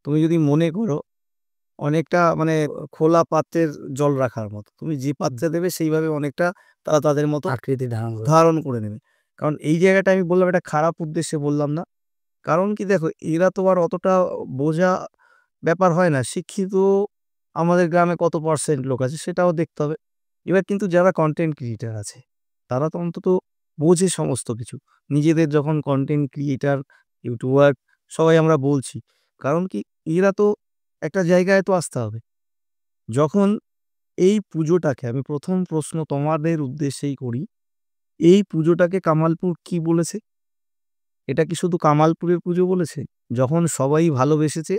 B: তুমি যদি মনে করো অনেকটা মানে খোলা পাত্রের জল রাখার মতো। তুমি যে পাত্রে দেবে সেইভাবে অনেকটা তারা তাদের মতো
A: আকৃতি ধারণ করে।
B: ধারণ করে নেবে। কারণ এই জায়গাটা আমি বললাম, এটা খারাপ উদ্দেশ্যে বললাম না। কারণ কি দেখো, এরা তো আর অতটা বোঝা ব্যাপার হয় না। শিক্ষিত আমাদের গ্রামে কত পার্সেন্ট লোক আছে সেটাও দেখতে হবে। এবার কিন্তু যারা কনটেন্ট ক্রিয়েটর আছে, তারা তো অন্তত বোঝে সমস্ত কিছু। নিজেদের যখন কনটেন্ট ক্রিয়েটর, ইউটিউবার সবাই আমরা বলছি। কারণ কি, এরা তো একটা জায়গায় তো আসতে হবে। যখন এই পুজোটাকে আমি ১ম প্রশ্ন তোমাদের উদ্দেশ্যেই করি, এই পুজোটাকে কামালপুর কি বলেছে? এটা কি শুধু কামালপুরের পুজো বলেছে? যখন সবাই ভালোবেসেছে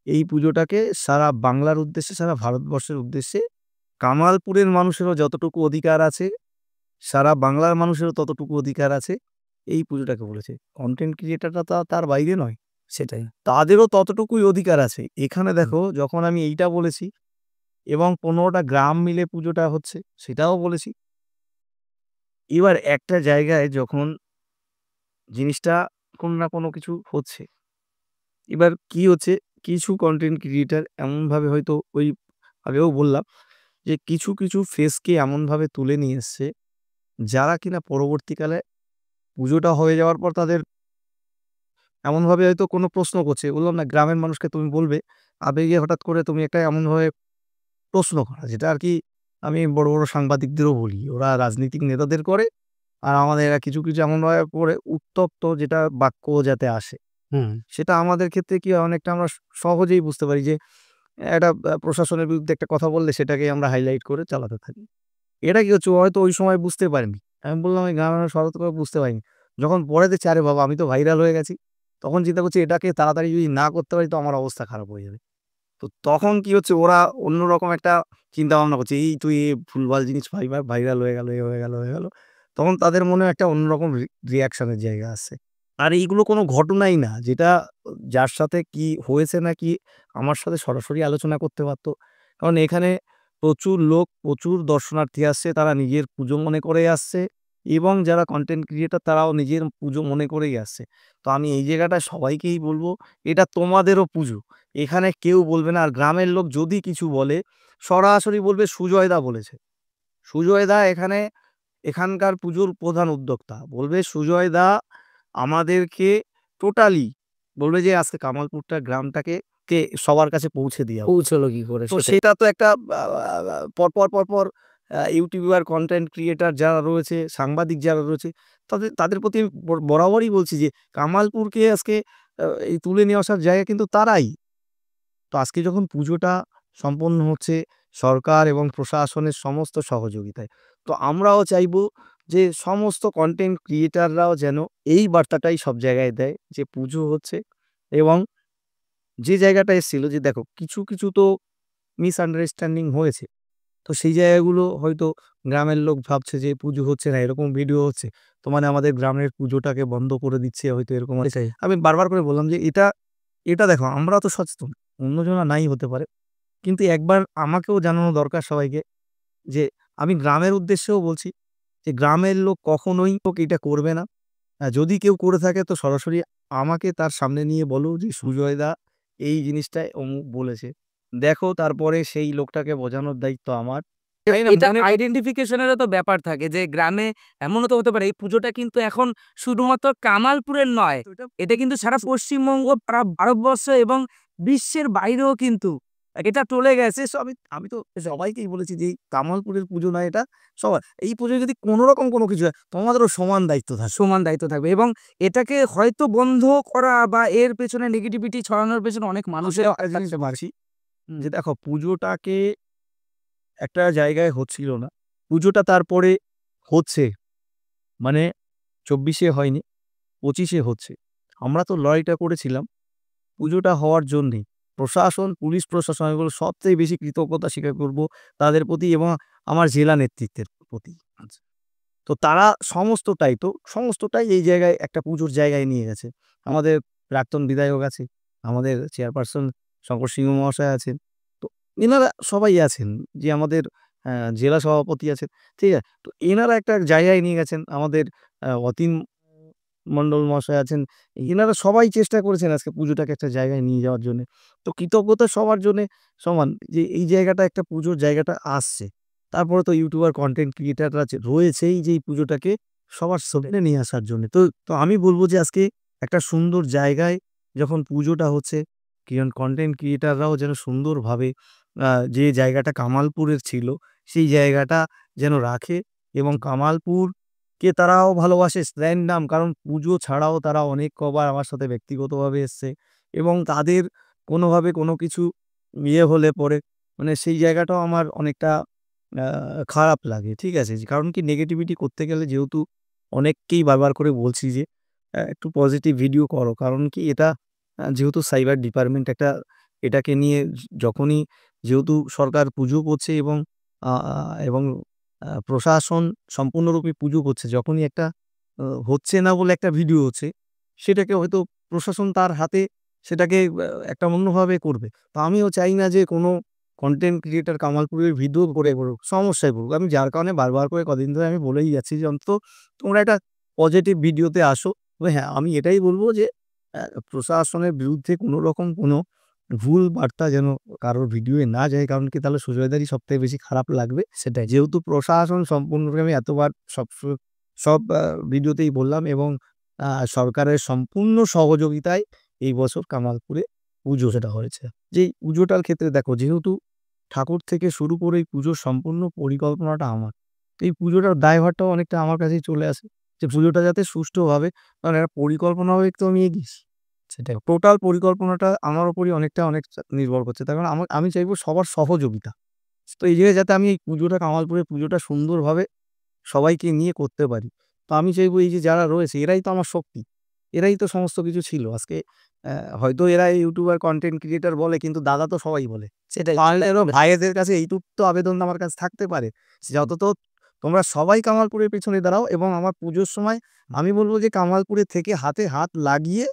B: এই পুজোটাকে সারা বাংলার উদ্দেশ্যে, সারা ভারতবর্ষের উদ্দেশ্যে, কামালপুরের মানুষেরও যতটুকু অধিকার আছে, সারা বাংলার মানুষেরও ততটুকু অধিকার আছে, এই পুজোটাকে বলেছে। কনটেন্ট ক্রিয়েটররা তার বাইরে নয়।
A: সেটাই।
B: তাদেরও ততটুকুই অধিকার আছে। এখানে
A: হুম।
B: দেখো, যখন আমি এইটা বলেছি এবং ১৫টা গ্রাম মিলে পুজোটা হচ্ছে, সেটাও বলেছি। এবার একটা জায়গায় যখন জিনিসটা কোনো না কোনো কিছু হচ্ছে, এবার কি হচ্ছে, কিছু কনটেন্ট ক্রিয়েটর এমনভাবে হয়তো ওই আগেও বললাম যে কিছু ফেসকে এমনভাবে তুলে নিয়ে এসছে, যারা কিনা পরবর্তীকালে পুজোটা হয়ে যাওয়ার পর তাদের এমনভাবে হয়তো কোনো প্রশ্ন করছে। বললাম না, গ্রামের মানুষকে তুমি বলবে, আবেগে হঠাৎ করে তুমি একটা এমনভাবে প্রশ্ন করা, যেটা আরকি আমি বড় সাংবাদিকদেরও বলি। ওরা রাজনৈতিক নেতাদের করে, আর আমাদের এরা কিছু এমনভাবে করে উত্তপ্ত যেটা বাক্য যাতে আসে।
A: হুম।
B: সেটা আমাদের ক্ষেত্রে কি হয়, অনেকটা আমরা সহজেই বুঝতে পারি যে একটা প্রশাসনের বিরুদ্ধে একটা কথা বললে সেটাকেই আমরা হাইলাইট করে চালাতে থাকি। এটা কি হচ্ছে, ও হয়তো ওই সময় বুঝতে পারেনি। আমি বললাম, "এই গ্রামের মানুষ হঠাৎ করে বুঝতে পারিনি।" যখন পরে দেখছি, আরে বাবা, আমি তো ভাইরাল হয়ে গেছি। তখন চিন্তা করছি, এটাকে তাড়াতাড়ি যদি না করতে পারি তো আমার অবস্থা খারাপ হয়ে যাবে। তো তখন কি হচ্ছে, ওরা অন্যরকম একটা চিন্তাভাবনা করছে। এই তুই এই ভুলভাল জিনিস ভাইরাল হয়ে গেল, এ হয়ে গেল। তখন তাদের মনে একটা অন্যরকম রিঅ্যাকশন এর জায়গা আছে। আর এইগুলো কোনো ঘটনাই না, যেটা যার সাথে কি হয়েছে না কি আমার সাথে সরাসরি আলোচনা করতে পারত। কারণ এখানে প্রচুর লোক, প্রচুর দর্শনার্থী আসছে। তারা নিজের পুজো মনে করেই আসছে এবং যারা কনটেন্ট ক্রিয়েটর তারাও নিজের পুজো মনে করেই আসছে। তো আমি এই জায়গাটায় সবাইকেই বলব, এটা তোমাদেরও পুজো। এখানে কেউ বলবে না। আর গ্রামের লোক যদি কিছু বলে, সরাসরি বলবে সুজয় দা বলেছে। সুজয় দা এখানকার পুজোর প্রধান উদ্যোক্তা। বলবে সুজয় দা আমাদেরকে টোটালি বলবে যে আজকে কামালপুরটা গ্রামটাকে সবার কাছে পৌঁছে দেওয়া হোক।
A: পৌঁছলো কি করে
B: তো
A: সেটাই।
B: সেটা তো একটা পরপর ইউটিউবার, কনটেন্ট ক্রিয়েটর যারা রয়েছে, সাংবাদিক যারা রয়েছে, তাদের প্রতি আমি বরাবরই বলছি যে কামালপুরকে আজকে এই তুলে নিয়ে আসার জায়গা কিন্তু তারাই। তো আজকে যখন পুজোটা সম্পন্ন হচ্ছে সরকার এবং প্রশাসনের সমস্ত সহযোগিতায়, তো আমরাও চাইবো যে সমস্ত কন্টেন্ট ক্রিয়েটাররাও যেন এই বার্তাটাই সব জায়গায় দেয় যে পুজো হচ্ছে, এবং যে জায়গাটা এসেছিল যে দেখো কিছু তো মিসআন্ডারস্ট্যান্ডিং হয়েছে। তো সেই জায়গাগুলো হয়তো গ্রামের লোক ভাবছে যে পুজো হচ্ছে না, এরকম ভিডিও হচ্ছে। তো মানে আমাদের গ্রামের পুজোটাকে বন্ধ করে দিচ্ছে, হয়তো এরকম আছে।
A: সেটাই।
B: আমি বারবার করে বললাম যে এটা দেখো আমরা তো সচেতন, অন্যজনা নাই হতে পারে। কিন্তু একবার আমাকেও জানানো দরকার সবাইকে যে আমি গ্রামের উদ্দেশ্যেও বলছি যে গ্রামের লোক কখনোই এটা করবে না। যদি কেউ করে থাকে তো সরাসরি আমাকে তার সামনে নিয়ে বলো যে সুজয় দা এই জিনিসটাই অমুক বলেছে। দেখো তারপরে সেই লোকটাকে বোঝানোর দায়িত্ব আমার। তাই না?
A: এটা
B: মনে
A: আইডেন্টিফিকেশন এরও তো ব্যাপার থাকে যে গ্রামে এমনও তো হতে পারে এই পুজোটা কিন্তু এখন শুধুমাত্র কামালপুরের নয়।
B: তো এটা
A: এটা কিন্তু সারা পশ্চিমবঙ্গ, সারা ভারতবর্ষ এবং বিশ্বের বাইরেও কিন্তু এটা চলে গেছে।
B: সো আমি তো সবাইকেই বলেছি যে এই কামালপুরের পুজো না এটা সবার। এই পুজোয় যদি কোন রকম কোনো কিছু হয় তোমাদেরও সমান দায়িত্ব থাকবে।
A: সমান দায়িত্ব থাকবে এবং এটাকে হয়তো বন্ধ করা বা এর পেছনে নেগেটিভিটি ছড়ানোর পেছনে অনেক মানুষের
B: একটা জিনিস মানছি
A: হুম।
B: যে দেখো পুজোটাকে একটা জায়গায় হচ্ছিল না। পুজোটা তারপরে হচ্ছে। মানে ২৪ হয়নি, ২৫ হচ্ছে। আমরা তো লড়াইটা করেছিলাম পুজোটা হওয়ার জন্যেই। প্রশাসন, পুলিশ প্রশাসন এগুলো সবথেকে বেশি কৃতজ্ঞতা স্বীকার করব তাদের প্রতি এবং আমার জেলা নেতৃত্বের প্রতি। আচ্ছা। তো তারা সমস্তটাই এই জায়গায় একটা পুজোর জায়গায় নিয়ে গেছে। আমাদের প্রাক্তন বিধায়ক আছে, আমাদের চেয়ারপারসন শঙ্কর সিংহ মহাশয় আছেন। তো এনারা সবাই আছেন যে আমাদের জেলা সভাপতি আছেন। ঠিক আছে? তো এনারা একটা জায়গায় নিয়ে গেছেন। আমাদের অতীন মন্ডল মহাশয় আছেন। এনারা সবাই চেষ্টা করেছেন আজকে পুজোটাকে একটা জায়গায় নিয়ে যাওয়ার জন্যে। তো কৃতজ্ঞতা সবার জন্যে সমান যে এই জায়গাটা একটা পুজোর জায়গাটা আসছে। তারপরে তো ইউটিউবার কনটেন্ট ক্রিয়েটাররা রয়েছেই যে এই পুজোটাকে সবার সামনে নিয়ে আসার জন্যে। তো আমি বলব যে আজকে একটা সুন্দর জায়গায় যখন পুজোটা হচ্ছে, কনটেন্ট ক্রিয়েটাররাও যেন সুন্দরভাবে যে জায়গাটা কামালপুরের ছিল, সেই জায়গাটা যেন রাখে এবং কামালপুরকে তারাও ভালোবাসে র‍্যান্ডম কারণ পুজো ছাড়াও তারা অনেক কবার আমার সাথে ব্যক্তিগতভাবে এসছে এবং তাদের কোনোভাবে কোনো কিছু হলে পরে মানে সেই জায়গাটাও আমার অনেকটা আ খারাপ লাগে। ঠিক আছে? কারণ কি নেগেটিভিটি করতে গেলে যেহেতু অনেককেই বারবার করে বলছি যে একটু পজিটিভ ভিডিও করো। কারণ কি এটা যেহেতু সাইবার ডিপার্টমেন্ট একটা এটাকে নিয়ে যখনই যেহেতু সরকার পুজো করছে এবং আ আ এবং প্রশাসন সম্পূর্ণরূপে পুজো করছে। যখনই একটা হচ্ছে না বলে একটা ভিডিও হচ্ছে, সেটাকে হয়তো প্রশাসন তার হাতে সেটাকে একটা অন্যভাবে করবে। তো আমিও চাই না যে কোনো কনটেন্ট ক্রিয়েটর কামালপুরের ভিডিও করে করুক, সমস্যায় পড়ুক। আমি যার কারণে বারবার করে কদিন ধরে আমি বলেই যাচ্ছি যে অন্তত তোমরা একটা পজিটিভ ভিডিওতে আসো। তবে হ্যাঁ, আমি এটাই বলব যে প্রশাসনের বিরুদ্ধে কোনো রকম কোনো ভুল বার্তা যেন কারোর ভিডিওয়ে না যায়। কারণ কি তাহলে সুজয়দারই সবথেকে বেশি খারাপ লাগবে।
A: সেটাই।
B: যেহেতু প্রশাসন সম্পূর্ণরূপে আমি এতবার সব ভিডিওতেই বললাম এবং সরকারের সম্পূর্ণ সহযোগিতায় এই বছর কামালপুরে পুজো সেটা হয়েছে। যে এই পুজোটার ক্ষেত্রে দেখো যেহেতু ঠাকুর থেকে শুরু করে এই পুজোর সম্পূর্ণ পরিকল্পনাটা আমার। তো এই পুজোটার দায়ভারটাও অনেকটা আমার কাছেই চলে আসে। যে পুজোটা যাতে সুষ্ঠুভাবে কারণ একটা পরিকল্পনাভাবে তো আমি এগিয়েছি।
A: সেটাই।
B: টোটাল পরিকল্পনাটা আমার উপরই অনেক নির্ভর করছে। তার কারণ আমি চাইবো সবার সহযোগিতা। তো এই জায়গায় যাতে আমি এই পুজোটা কামালপুরের পুজোটা সুন্দরভাবে সবাইকে নিয়ে করতে পারি। তো আমি চাইবো এই যে যারা রয়েছে এরাই তো আমার শক্তি। এরাই তো সমস্ত কিছু ছিল। আজকে হয়তো এরা ইউটিউবার কনটেন্ট ক্রিয়েটর বলে কিন্তু দাদা তো সবাই বলে।
A: সেটাই।
B: পারলেও ভাইয়েদের কাছে এইটুক তো আবেদন আমার কাছে থাকতে পারে। যত তোমরা সবাই কামালপুরের পেছনে দাঁড়াও এবং আমার পুজোর সময় আমি বলব যে কামালপুরের থেকে হাতে হাত লাগিয়ে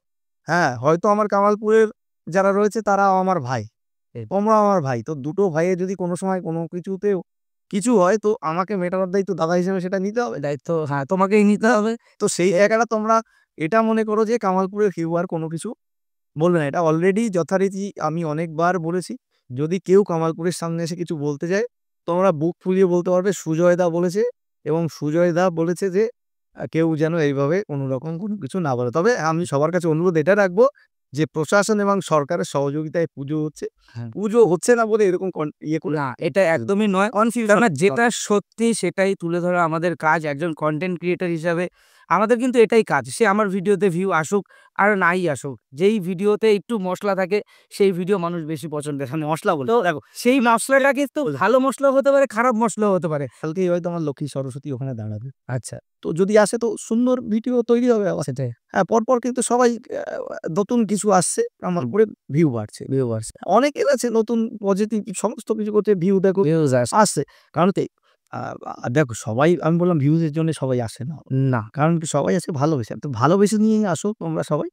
B: হ্যাঁ, হয়তো আমার কামালপুরের যারা রয়েছে তারাও আমার ভাই। তোমরাও আমার ভাই। তো দুটো ভাইয়ের যদি কোনো সময় কোনো কিছুতেও কিছু হয় তো আমাকে মেটানোর দায়িত্ব দাদা হিসেবে সেটা নিতে হবে।
A: দায়িত্ব হ্যাঁ, তোমাকেই নিতে হবে।
B: তো সেই জায়গাটা তোমরা এটা মনে করো যে কামালপুরের কেউ আর কোনো কিছু বলবে না। এটা অলরেডি যথারীতি আমি অনেকবার বলেছি। যদি কেউ কামালপুরের সামনে এসে কিছু বলতে যায়, তোমরা বুক ফুলিয়ে বলতে পারবে সুজয় দা বলেছে এবং সুজয় দা বলেছে যে কেউ যেন এইভাবে কোনো রকম কোনো কিছু না বলে। তবে আমি সবার কাছে অনুরোধ এটা রাখবো যে প্রশাসন এবং সরকারের সহযোগিতায় পুজো হচ্ছে।
A: হ্যাঁ।
B: পুজো হচ্ছে না বলে এরকম ইয়ে করে
A: না, এটা একদমই নয়।
B: কনফিউশন
A: কেননা যেটা সত্যি সেটাই তুলে ধরা আমাদের কাজ একজন কনটেন্ট ক্রিয়েটর হিসাবে। আমাদের কিন্তু এটাই কাজ। সে আমার ভিডিওতে ভিউ আসুক আর নাই আসুক। যেই ভিডিওতে একটু মসলা থাকে সেই ভিডিও মানুষ বেশি পছন্দ করে। মানে মসলা বলতে দেখো সেই মসলাটা কিন্তু ভালো মসলাও হতে পারে, খারাপ মসলাও হতে পারে।
B: কালকেই হয়তো আমার লক্ষ্মী সরস্বতী ওখানে দাঁড়াবে।
A: আচ্ছা,
B: তো যদি আসে তো সুন্দর ভিডিও তৈরি হবে আবার।
A: সেটাই।
B: হ্যাঁ, পরপর কিন্তু সবাই নতুন কিছু আসছে, আমার উপরে ভিউ বাড়ছে।
A: ভিউয়ার্স,
B: অনেকের আছে নতুন পজিটিভ সমস্ত কিছু করছে, ভিউ দেখো
A: ভিউজ
B: আসছে। কারণ কি আ দেখো সবাই আমি বললাম ভিউজ এর জন্য সবাই আসে না।
A: না।
B: কারণ কি সবাই আসে ভালোবেসে। তো ভালোবেসে নিয়েই আসো তোমরা সবাই।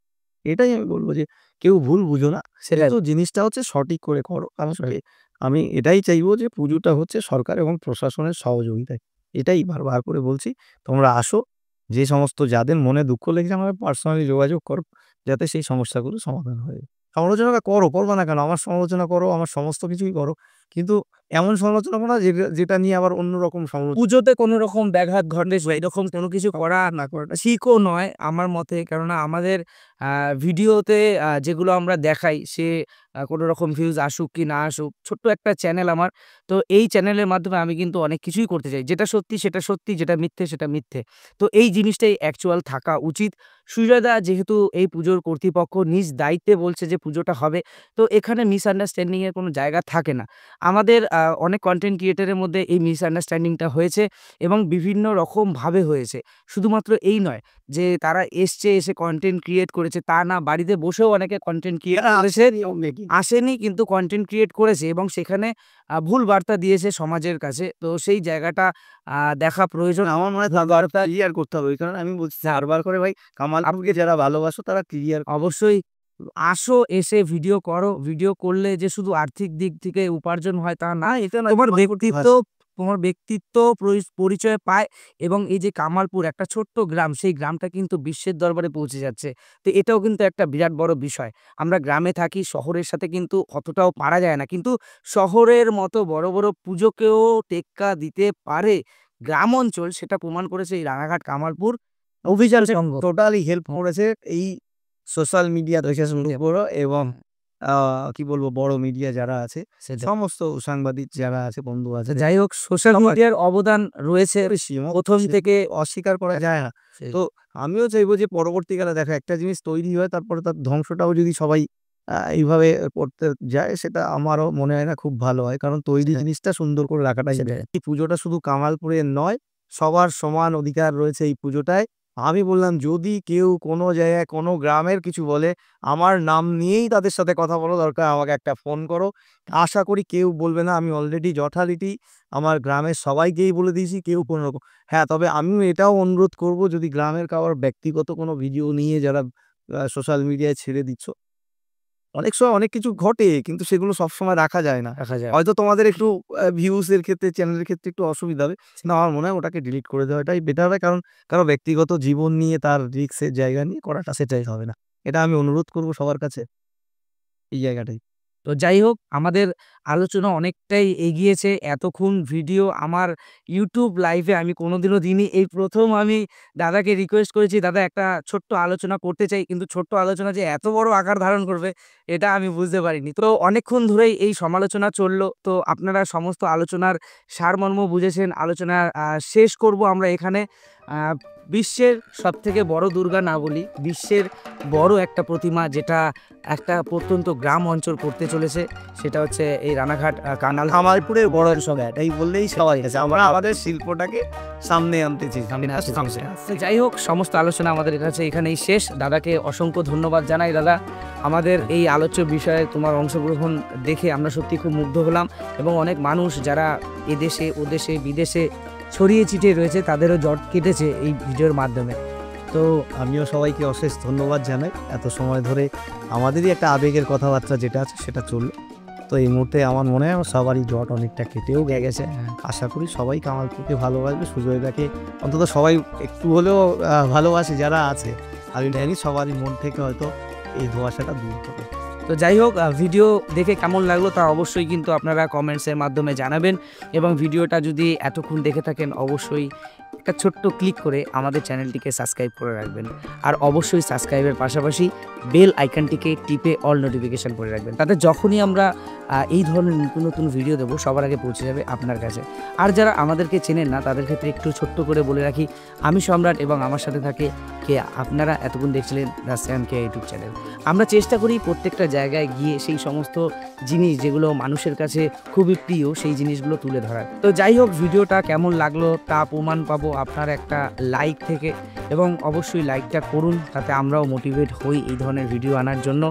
B: এটাই আমি বলব যে কেউ ভুল বুঝো না।
A: সেটাই।
B: কিন্তু জিনিসটা হচ্ছে সঠিক করে করো। কারণ কি আমি এটাই চাইবো যে পুজোটা হচ্ছে সরকার এবং প্রশাসনের সহযোগিতায়। এটাই বারবার করে বলছি। তোমরা আসো। যে সমস্ত যাদের মনে দুঃখ লেগেছে আমাকে পার্সোনালি যোগাযোগ করো। যাতে সেই সমস্যাগুলো সমাধান হয়। সমালোচনাটা করো, করবা না কেন? আমার সমালোচনা করো, আমার সমস্ত কিছুই করো। কিন্তু এমন সমালোচনা করো না যেটা নিয়ে আবার অন্যরকম
A: পুজোতে কোনো রকম ব্যাঘাত ঘটে এরকম কোনো কিছু করা
B: না করাটা
A: ঠিকও নয় আমার মতে। কেননা আমাদের ভিডিওতে যেগুলো আমরা দেখাই সে কোনো রকম ভিউজ আসুক কি না আসুক, ছোট্ট একটা চ্যানেল আমার। তো এই চ্যানেলের মাধ্যমে আমি কিন্তু অনেক কিছুই করতে চাই। যেটা সত্যি সেটা সত্যি, যেটা মিথ্যে সেটা মিথ্যে। তো এই জিনিসটাই অ্যাকচুয়াল থাকা উচিত। সুজয়দা যেহেতু এই পুজোর কর্তৃপক্ষ নিজ দায়িত্বে বলছে যে পুজোটা হবে, তো এখানে মিসআন্ডারস্ট্যান্ডিং এর কোনো জায়গা থাকে না। আমাদের অনেক কনটেন্ট ক্রিয়েটরের মধ্যে এই মিসআন্ডারস্ট্যান্ডিংটা হয়েছে এবং বিভিন্ন রকমভাবে হয়েছে। শুধুমাত্র এই নয় যে তারা এসে কনটেন্ট ক্রিয়েট করেছে তা না, বাড়িতে বসেও অনেকে কনটেন্ট ক্রিয়েট করেছে। আসেনি কিন্তু কনটেন্ট ক্রিয়েট করেছে এবং সেখানে ভুল বার্তা দিয়েছে সমাজের কাছে। তো সেই জায়গাটা দেখা প্রয়োজন।
B: আমার মনে হয় বারবার ক্লিয়ার করতে হবে। ওই কারণে আমি বলছি বারবার করে ভাই কামালপুরকে যারা ভালোবাসো তারা ক্লিয়ার
A: অবশ্যই আসো, এসে ভিডিও করো। ভিডিও করলে যে শুধু আর্থিক দিক থেকে উপার্জন হয় তা না।
B: এটা না
A: তোমার ব্যক্তিত্ব পরিচয় পায় এবং এই যে কামালপুর একটা ছোট্ট গ্রাম, সেই গ্রামটা কিন্তু বিশ্বের দরবারে পৌঁছে যাচ্ছে। তো এটাও কিন্তু একটা বিরাট বড় বিষয়। আমরা গ্রামে থাকি, শহরের সাথে কিন্তু অতটাও পারা যায় না। কিন্তু শহরের মতো বড়, বড় পুজোকেও টেক্কা দিতে পারে গ্রাম অঞ্চল, সেটা প্রমাণ করেছে এই রানাঘাট কামালপুর
B: অভিযান
A: সংঘ।
B: টোটালি হেল্প করেছে এই সোশ্যাল মিডিয়া থেকে শুরু করো এবং আ কি বলবো বড় মিডিয়া যারা আছে,
A: সেটা।
B: সমস্ত সাংবাদিক যারা আছে, বন্ধু আছে,
A: যাই হোক, সোশ্যাল
B: সবাই
A: মিডিয়ার অবদান রয়েছে প্রথম থেকে।
B: অস্বীকার করা যায় না।
A: সেই
B: তো আমিও চাইবো যে পরবর্তীকালে দেখো একটা জিনিস তৈরি হয় তারপরে তার ধ্বংসটাও যদি সবাই এইভাবে করতে যায় সেটা আমারও মনে হয় না খুব ভালো হয়। কারণ তৈরি
A: সেটাই।
B: জিনিসটা সুন্দর করে রাখাটাই
A: সেটাই।
B: এই পুজোটা শুধু কামালপুরের নয়, সবার সমান অধিকার রয়েছে এই পুজোটায়। আমি বললাম যদি কেউ কোনো জায়গায় কোনো গ্রামের কিছু বলে আমার নাম নিয়েই তাদের সাথে কথা বলো, দরকার আমাকে একটা ফোন করো। আশা করি কেউ বলবে না। আমি অলরেডি যথারীতি আমার গ্রামের সবাইকেই বলে দিয়েছি কেউ কোনো রকম হ্যাঁ, তবে আমিও এটাও অনুরোধ করব যদি গ্রামের কারোর ব্যক্তিগত কোনো ভিডিও নিয়ে যারা সোশ্যাল মিডিয়ায় ছেড়ে দিচ্ছ, অনেক সময় অনেক কিছু ঘটে কিন্তু সেগুলো সবসময় রাখা যায় না।
A: দেখা যায়।
B: হয়তো তোমাদের একটু ভিউজ এর ক্ষেত্রে চ্যানেলের ক্ষেত্রে একটু অসুবিধা হবে। কিন্তু আমার মনে হয় ওটাকে ডিলিট করে দেওয়াটাই বেটার হবে। কারণ কারো ব্যক্তিগত জীবন নিয়ে তার রিস্কের জায়গা নিয়ে করাটা সেটাই হবে না। এটা আমি অনুরোধ করব সবার কাছে এই জায়গাটাই।
A: তো যাই হোক, আমাদের আলোচনা অনেকটাই এগিয়েছে। এতক্ষণ ভিডিও আমার YouTube লাইভে আমি কোনোদিনও দিইনি। এই ১ম আমি দাদাকে রিকোয়েস্ট করেছি, দাদা একটা ছোট্ট আলোচনা করতে চাই। কিন্তু ছোট্ট আলোচনা যে এত বড় আকার ধারণ করবে এটা আমি বুঝতে পারিনি। তো অনেকক্ষণ ধরেই এই সমালোচনা চলল। তো আপনারা সমস্ত আলোচনার সারমর্ম বুঝেছেন। আলোচনা শেষ করব আমরা এখানে। আ বিশ্বের সবথেকে বড় দুর্গা না বলি, বিশ্বের বড় একটা প্রতিমা যেটা একটা প্রত্যন্ত গ্রাম অঞ্চল পড়তে চলেছে, সেটা হচ্ছে এই রানাঘাট
B: কামালপুরের বড় সব এটাই বললেই সবাই আছে। আমরা আমাদের শিল্পটাকে সামনে আনতে চাই।
A: তো যাই হোক, সমস্ত আলোচনা আমাদের কাছে এখানেই শেষ। দাদাকে অসংখ্য ধন্যবাদ জানাই। দাদা, আমাদের এই আলোচ্য বিষয়ে তোমার অংশগ্রহণ দেখে আমরা সত্যি খুব মুগ্ধ হলাম এবং অনেক মানুষ যারা এদেশে ওদেশে বিদেশে ছড়িয়ে ছিটিয়ে রয়েছে তাদেরও জট কেটেছে এই ভিডিওর মাধ্যমে।
B: তো আমিও সবাইকে অশেষ ধন্যবাদ জানাই। এত সময় ধরে আমাদেরই একটা আবেগের কথাবার্তা যেটা আছে সেটা চললো। তো এই মুহূর্তে আমার মনে হয় সবারই জট অনেকটা কেটেও গেছে। আশা করি সবাই কামালপুরকে ভালোবাসবে, সুজয়দাকে অন্তত সবাই একটু হলেও ভালোবাসে যারা আছে। আমি জানি সবারই মন থেকে হয়তো এই ধোঁয়াশাটা দূর হবে।
A: তো যাই হোক, ভিডিও দেখে কেমন লাগলো তা অবশ্যই কিন্তু আপনারা কমেন্টসের মাধ্যমে জানাবেন, এবং ভিডিওটা যদি এতক্ষণ দেখে থাকেন অবশ্যই একটা ছোট্ট ক্লিক করে আমাদের চ্যানেলটিকে সাবস্ক্রাইব করে রাখবেন। আর অবশ্যই সাবস্ক্রাইবের পাশাপাশি বেল আইকনটিকে টিপে অল নোটিফিকেশান করে রাখবেন, তাতে যখনই আমরা এই ধরনের নতুন নতুন ভিডিও দেবো সবার আগে পৌঁছে যাবে আপনার কাছে। আর যারা আমাদেরকে চেনেন না তাদের ক্ষেত্রে একটু ছোট্ট করে বলে রাখি, আমি সম্রাট এবং আমার সাথে থাকে কে। আপনারা এতক্ষণ দেখছিলেন the Sam K YouTube channel. আমরা চেষ্টা করি প্রত্যেকটা জায়গায় গিয়ে সেই সমস্ত জিনিস যেগুলো মানুষের কাছে খুবই প্রিয় সেই জিনিসগুলো তুলে ধরার। তো যাই হোক, ভিডিওটা কেমন লাগলো তা প্রমাণ পাবো আপনার একটা লাইক থেকে, এবং অবশ্যই লাইকটা করুন, তাতে আমরাও মোটিভেট হই এই ধরনের ভিডিও আনার জন্য।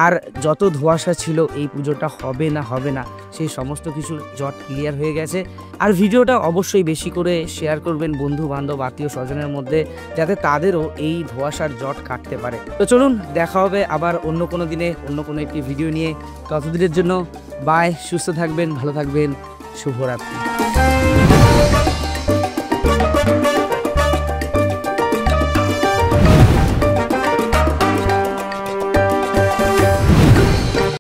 A: আর যত ধোঁয়াশা ছিল এই পুজোটা হবে না হবে না সেই সমস্ত কিছু জট ক্লিয়ার হয়ে গেছে। আর ভিডিওটা অবশ্যই বেশি করে শেয়ার করবেন বন্ধু বান্ধব আত্মীয় স্বজনের মধ্যে, যাতে তাদেরও এই ধোঁয়াশার জট কাটতে পারে। তো চলুন, দেখা হবে আবার অন্য কোনো দিনে অন্য কোনো একটি ভিডিও নিয়ে। ততদিনের জন্য বাই, সুস্থ থাকবেন, ভালো থাকবেন, শুভরাত্রি।